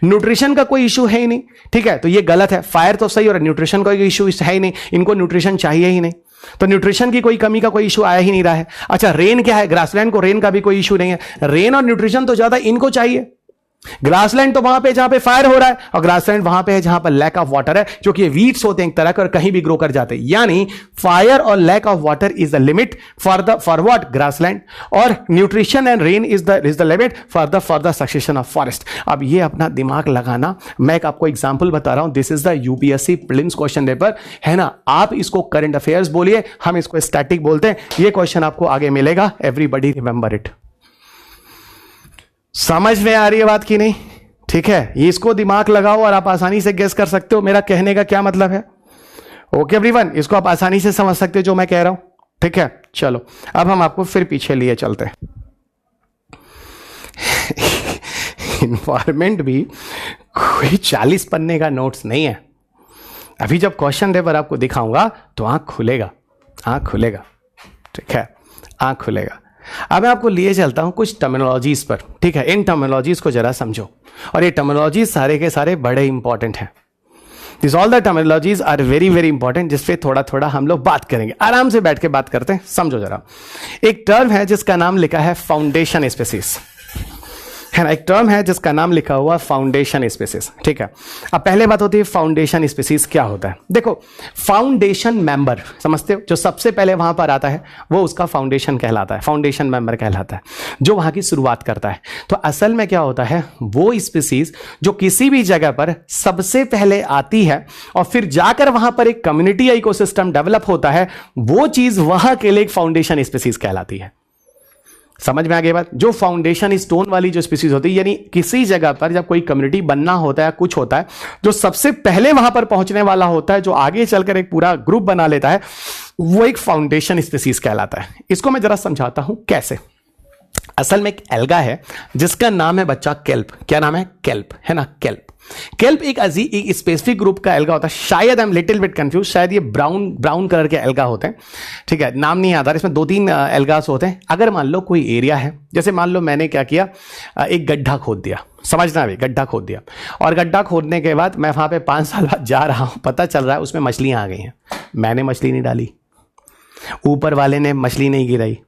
न्यूट्रिशन का कोई इशू है ही नहीं, ठीक है, तो ये गलत है। फायर तो सही और न्यूट्रिशन का कोई इशू है ही नहीं, इनको न्यूट्रिशन चाहिए ही नहीं, तो न्यूट्रिशन की कोई कमी का कोई इशू आया ही नहीं रहा है। अच्छा, रेन क्या है? ग्रासलैंड को रेन का भी कोई इशू नहीं है। रेन और न्यूट्रिशन तो ज्यादा इनको चाहिए। ग्रासलैंड तो वहां पे जहां पे फायर हो रहा है, और ग्रासलैंड वहां पे है जहां पर लैक ऑफ वाटर है, जो कि वीड्स होते हैं एक तरह के और कहीं भी ग्रो कर जाते हैं। यानी फायर और lack of water is the limit for what? Grassland, और nutrition and rain is the limit for the succession of forest. अब ये अपना दिमाग लगाना, मैं एक आपको एग्जांपल बता रहा हूं, this is the UPSC prelims question paper, है ना। आप इसको करंट अफेयर्स बोलिए, हम इसको स्टैटिक बोलते हैं। ये क्वेश्चन आपको आगे मिलेगा, एवरीबडी रिमेंबर इट। समझ में आ रही है बात की नहीं? ठीक है, ये इसको दिमाग लगाओ और आप आसानी से गेस कर सकते हो मेरा कहने का क्या मतलब है। ओके एवरीवन, इसको आप आसानी से समझ सकते हो जो मैं कह रहा हूं, ठीक है। चलो अब हम आपको फिर पीछे लिए चलते हैं। इन्वायरमेंट भी कोई 40 पन्ने का नोट्स नहीं है। अभी जब क्वेश्चन पेपर आपको दिखाऊंगा तो आंख खुलेगा, आंख खुलेगा, ठीक है, आंख खुलेगा। अब मैं आपको लिए चलता हूं कुछ टर्मिनोलॉजीज पर, ठीक है। इन टर्मिनोलॉजीज को जरा समझो, और ये टर्मिनोलॉजीज सारे के सारे बड़े इंपॉर्टेंट हैं। This all the terminologies are very very important, जिसपे थोड़ा थोड़ा हम लोग बात करेंगे। आराम से बैठ के बात करते हैं, समझो जरा। एक टर्म है जिसका नाम लिखा है फाउंडेशन स्पीसीज, है ना। एक टर्म है जिसका नाम लिखा हुआ फाउंडेशन स्पीसीज, ठीक है। अब पहले बात होती है फाउंडेशन स्पीसीज क्या होता है। देखो, फाउंडेशन मेंबर समझते हो, जो सबसे पहले वहां पर आता है वो उसका फाउंडेशन कहलाता है, फाउंडेशन मेंबर कहलाता है, जो वहां की शुरुआत करता है। तो असल में क्या होता है, वो स्पीसीज जो किसी भी जगह पर सबसे पहले आती है और फिर जाकर वहां पर एक कम्युनिटी या इकोसिस्टम डेवलप होता है, वो चीज वहां के लिए एक फाउंडेशन स्पीसीज कहलाती है। समझ में आ गई बात? जो फाउंडेशन स्टोन वाली जो स्पीसीज होती है, यानी किसी जगह पर जब कोई कम्युनिटी बनना होता है, कुछ होता है, जो सबसे पहले वहां पर पहुंचने वाला होता है, जो आगे चलकर एक पूरा ग्रुप बना लेता है, वो एक फाउंडेशन स्पीसीज कहलाता है। इसको मैं जरा समझाता हूं कैसे। असल में एक एल्गा है जिसका नाम है बच्चा केल्प। क्या नाम है? केल्प, है ना, केल्प। केल्प एक स्पेसिफिक ग्रुप का एल्गा होता है। शायद I am little bit confuse, शायद ये ब्राउन कलर के एल्गा होते हैं, ठीक है, नाम नहीं आता। इसमें 2-3 एल्गास होते हैं। अगर मान लो कोई एरिया है, जैसे मान लो मैंने क्या किया, एक गड्ढा खोद दिया, समझना भाई, गड्ढा खोद दिया, और गड्ढा खोदने के बाद मैं वहां पे 5 साल बाद जा रहा हूं, पता चल रहा है उसमें मछलियां आ गई हैं। मैंने मछली नहीं डाली, ऊपर वाले ने मछली नहीं गिराई,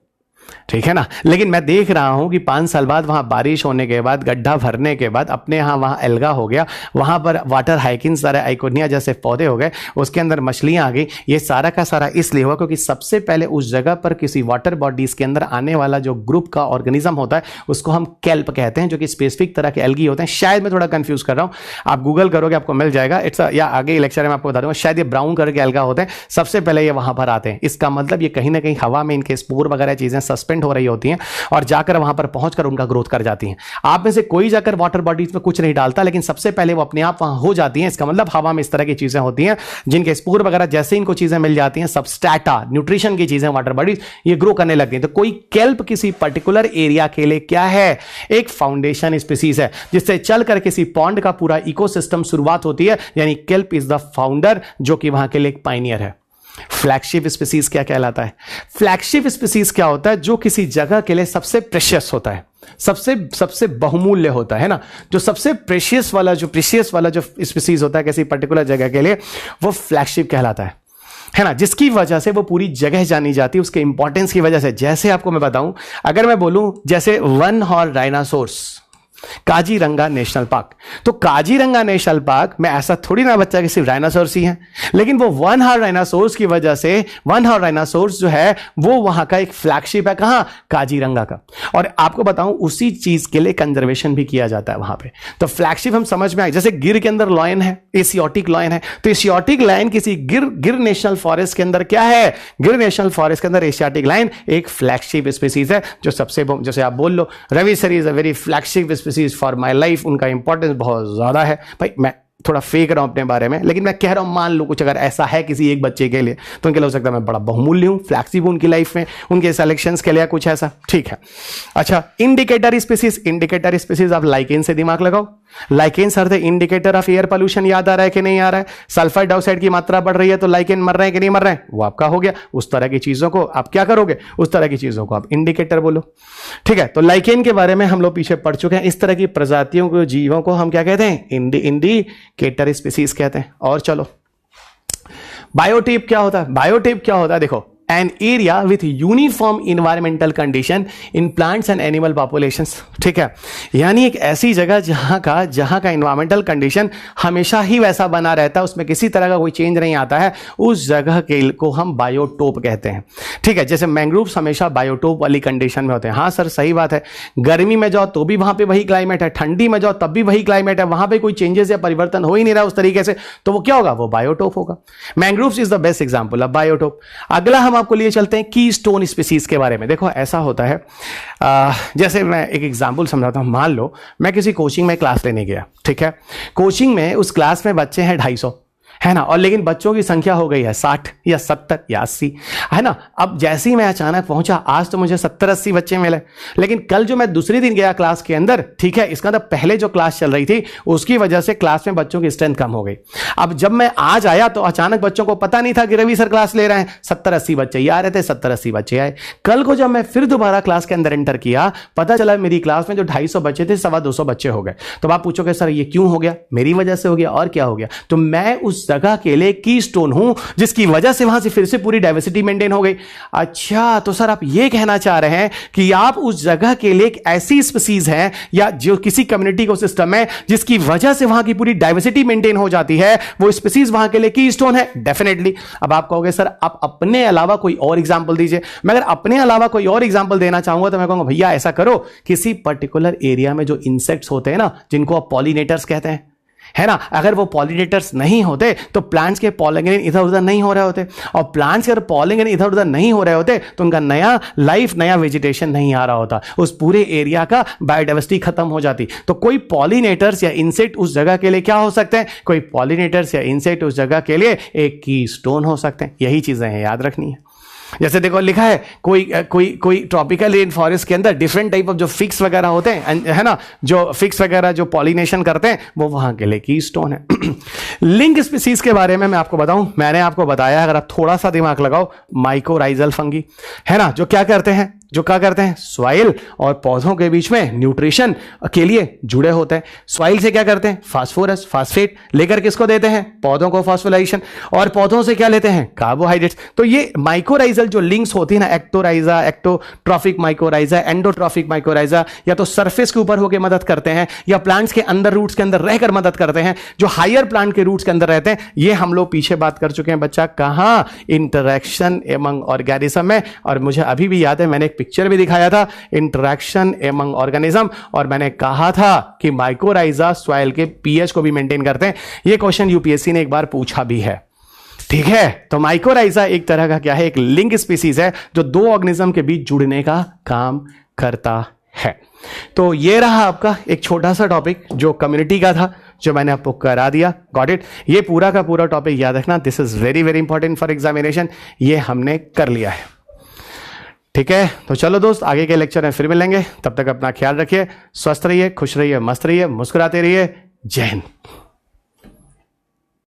ठीक है ना। लेकिन मैं देख रहा हूं कि 5 साल बाद वहां बारिश होने के बाद, गड्ढा भरने के बाद अपने यहां वहां एल्गा हो गया, वहां पर वाटर हाइकिन सारे आइकोनिया जैसे पौधे हो गए, उसके अंदर मछलियां आ गई। ये सारा का सारा इसलिए हुआ क्योंकि सबसे पहले उस जगह पर किसी वाटर बॉडीज के अंदर आने वाला जो ग्रुप का ऑर्गेनिज्म होता है उसको हम केल्प कहते हैं, जो कि स्पेसिफिक तरह के एल्गी होते हैं। शायद मैं थोड़ा कंफ्यूज कर रहा हूं, आप गूगल करोगे आपको मिल जाएगा। इट्स या आगे लेक्चर में आपको बता दूंगा। शायद ये ब्राउन कलर के एल्गा होते हैं, सबसे पहले ये वहां पर आते हैं। इसका मतलब ये कहीं ना कहीं हवा में इनके स्पोर वगैरह चीजें सस्पेंड हो रही होती हैं और जाकर वहां पर पहुंचकर उनका ग्रोथ कर जाती हैं। आप में से कोई जाकर वाटर बॉडीज में कुछ नहीं डालता, लेकिन सबसे पहले वो अपने आप वहां हो जाती हैं। इसका मतलब हवा में इस तरह की चीजें होती हैं जिनके स्पोर वगैरह जैसे इनको चीजें मिल जाती हैं, सबस्ट्रेटा न्यूट्रिशन की चीजें, वाटर बॉडीज ये ग्रो करने लगती हैं। तो कोई केल्प किसी पर्टिकुलर एरिया के लिए क्या है, एक फाउंडेशन स्पीसीज है, जिससे चलकर किसी पॉन्ड का पूरा इकोसिस्टम शुरुआत होती है। यानी केल्प इज द फाउंडर, जो कि वहां के लिए एक पायनियर है। फ्लैगशिप स्पीसीज क्या कहलाता है? फ्लैगशिप स्पीसीज क्या होता है? जो किसी जगह के लिए सबसे प्रेशियस होता है, सबसे बहुमूल्य होता है ना। जो सबसे प्रेशियस वाला जो स्पीसीज होता है किसी पर्टिकुलर जगह के लिए, वो फ्लैगशिप कहलाता है ना। जिसकी वजह से वो पूरी जगह जानी जाती है, उसके इंपॉर्टेंस की वजह से। जैसे आपको मैं बताऊं, अगर मैं बोलूं जैसे 1 horn dinosaurs Kaziranga national park, तो काजीरंगा नेशनल पार्क में ऐसा थोड़ी ना बच्चा कि सिर्फ डायनासोर्स ही हैं, लेकिन वो 1 हॉर्न डायनासोर्स की वजह से 1 हॉर्न डायनासोर्स जो है वो वहां का एक फ्लैगशिप है। कहां? काजीरंगा का। और आपको बताऊं उसी चीज के लिए कंजर्वेशन भी किया जाता है वहां पे। तो फ्लैगशिप हम समझ में आए। जैसे गिर के अंदर लॉयन है, एशियाटिक लॉयन है, तो एशियाटिक लायन किसी गिर नेशनल फॉरेस्ट के अंदर क्या है? गिर नेशनल फॉरेस्ट के अंदर एशियाटिक लायन एक फ्लैगशिप स्पीसीज है, जो सबसे, जैसे आप बोल लो Ravi sir is a very flagship for my life, उनका इंपॉर्टेंस बहुत ज्यादा है। भाई मैं थोड़ा फेंक रहा हूं अपने बारे में, लेकिन मैं कह रहा हूं मान लो कुछ अगर ऐसा है किसी एक बच्चे के लिए, तो उनके लिए हो सकता है मैं बड़ा बहुमूल्य हूं, फ्लैगशिप उनकी लाइफ में, उनके सिलेक्शंस के लिए कुछ ऐसा, ठीक है। अच्छा, इंडिकेटर स्पीसीज आप लाइकेन से दिमाग लगाओ। Lichens are the indicator of air pollution, याद आ रहा है कि नहीं आ रहा है? सल्फर डाइऑक्साइड की मात्रा बढ़ रही है तो लाइकेन मर रहे हैं कि नहीं मर रहे हैं? वो आपका हो गया। उस तरह की चीजों को आप क्या करोगे? उस तरह की चीजों को आप इंडिकेटर बोलो। ठीक है, तो लाइकेन के बारे में हम लोग पीछे पढ़ चुके हैं। इस तरह की प्रजातियों को, जीवों को हम क्या कहते हैं? इंडिकेटर स्पीसीज कहते हैं। और चलो, बायोटाइप क्या होता है? बायोटाइप क्या होता है? देखो, an area with uniform environmental condition in plants and animal populations। ठीक है, यानी एक ऐसी जगह जहां का environmental condition हमेशा ही वैसा बना रहता है, उसमें किसी तरह का कोई चेंज नहीं आता है, उस जगह के को हम बायोटोप कहते हैं। ठीक है, जैसे मैंग्रोव्स हमेशा बायोटोप वाली कंडीशन में होते हैं। हाँ सर, सही बात है, गर्मी में जाओ तो भी वहां पे वही क्लाइमेट है, ठंडी में जाओ तब भी वही क्लाइमेट है, वहां पे कोई चेंजेस या परिवर्तन हो ही नहीं रहा उस तरीके से, तो वो क्या होगा? वो बायोटोप होगा। Mangroves is the best example of biotope. अगला हम आपको लिए चलते हैं की स्टोन स्पीसीज के बारे में। देखो, ऐसा होता है, जैसे मैं एक एग्जांपल समझाता हूं। मान लो मैं किसी कोचिंग में क्लास लेने गया। ठीक है, कोचिंग में उस क्लास में बच्चे हैं 250, है ना, और लेकिन बच्चों की संख्या हो गई है 60 या 70 या 80, है ना। अब जैसे ही मैं अचानक पहुंचा, आज तो मुझे 70-80 बच्चे मिले, लेकिन कल जो मैं दूसरे दिन गया क्लास के अंदर, ठीक है, इसका मतलब पहले जो क्लास चल रही थी उसकी वजह से क्लास में बच्चों की स्ट्रेंथ कम हो गई। अब जब मैं आज आया तो अचानक बच्चों को पता नहीं था कि रवि सर क्लास ले रहे हैं, 70-80 बच्चे ही आ रहे थे, 70-80 बच्चे आए। कल को जब मैं फिर दोबारा क्लास के अंदर एंटर किया, पता चला मेरी क्लास में जो 250 बच्चे थे 225 बच्चे हो गए। तो आप पूछोगे सर ये क्यों हो गया? मेरी वजह से हो गया, और क्या हो गया? तो मैं उस जगह के लिए कीस्टोन हूं, जिसकी वजह से वहां से फिर से पूरी डाइवर्सिटी मेंटेन हो गई। अच्छा, तो सर आप यह कहना चाह रहे हैं कि आप उस जगह के लिए एक ऐसी स्पीसीज है या जो किसी कम्युनिटी को सिस्टम है जिसकी वजह से वहां की पूरी डाइवर्सिटी मेंटेन हो जाती है, वो स्पीसीज वहां के लिए कीस्टोन है? डेफिनेटली। अब आप कहोगे सर आप अपने अलावा कोई और एग्जांपल दीजिए। मैं अगर अपने अलावा कोई और एग्जांपल देना चाहूंगा तो मैं कहूंगा भैया ऐसा करो, किसी पर्टिकुलर एरिया में जो इंसेक्ट्स होते हैं ना, जिनको आप पॉलिनेटर्स कहते हैं, है ना, अगर वो पॉलिनेटर्स नहीं होते तो प्लांट्स के पॉलिनेशन इधर उधर नहीं हो रहे होते, और प्लांट्स के पॉलिनेशन इधर उधर नहीं हो रहे होते तो उनका नया लाइफ, नया वेजिटेशन नहीं आ रहा होता, उस पूरे एरिया का बायोडाइवर्सिटी खत्म हो जाती। तो कोई पॉलिनेटर्स या इंसेक्ट उस जगह के लिए क्या हो सकते हैं? कोई पॉलिनेटर्स या इंसेक्ट उस जगह के लिए एक कीस्टोन हो सकते हैं। यही चीजें हैं, याद रखनी है। जैसे देखो लिखा है, कोई ट्रॉपिकल रेन फॉरेस्ट के अंदर डिफरेंट टाइप ऑफ जो फिक्स वगैरह होते हैं, है ना, जो फिक्स वगैरह जो पॉलिनेशन करते हैं, वो वहां के लिए कीस्टोन है। लिंक स्पीसीज के बारे में मैं आपको बताऊं, मैंने आपको बताया, अगर आप थोड़ा सा दिमाग लगाओ, माइकोराइजल फंगी, है ना, जो क्या करते हैं सॉइल और पौधों के बीच में न्यूट्रिशन के लिए जुड़े होते हैं। सॉइल से क्या करते हैं? फास्फोरस, फास्फेट लेकर किसको देते हैं? पौधों को फॉस्फोराइलेशन, और पौधों से क्या लेते हैं? कार्बोहाइड्रेट्स। तो ये माइकोराइजल जो लिंक्स होती है ना, एक्टोराइजा, एक्टोट्रॉफिक माइकोराइजा, एंडोट्रॉफिक माइकोराइजा, या तो सरफेस के ऊपर होकर मदद करते हैं या प्लांट्स के अंदर, रूट्स के अंदर रहकर मदद करते हैं, जो हायर प्लांट के रूट्स के अंदर रहते हैं। ये हम लोग पीछे बात कर चुके हैं बच्चा, कहां? इंटरेक्शन एमंग ऑर्गेनिज्म में। और मुझे अभी भी याद है, मैंने पिक्चर भी दिखाया था, इंटरेक्शन एमंग ऑर्गेनिज्म, और मैंने कहा था कि माइकोराइजा सॉइल के पीएच को भी मेंटेन करते हैं। यह क्वेश्चन यूपीएससी ने एक बार पूछा भी है। ठीक है, तो माइकोराइजा एक तरह का क्या है? एक लिंक स्पीसीज है जो दो ऑर्गेनिज्म के बीच जुड़ने का काम करता है। तो ये रहा आपका एक छोटा सा टॉपिक जो कम्युनिटी का था, जो मैंने आपको करा दिया। Got it? ये पूरा का पूरा टॉपिक याद रखना, this is very very important for examination. ये हमने कर लिया है। ठीक है, तो चलो दोस्त, आगे के लेक्चर में फिर मिलेंगे। तब तक अपना ख्याल रखिए, स्वस्थ रहिए, खुश रहिए, मस्त रहिए, मुस्कुराते रहिए। जय हिंद।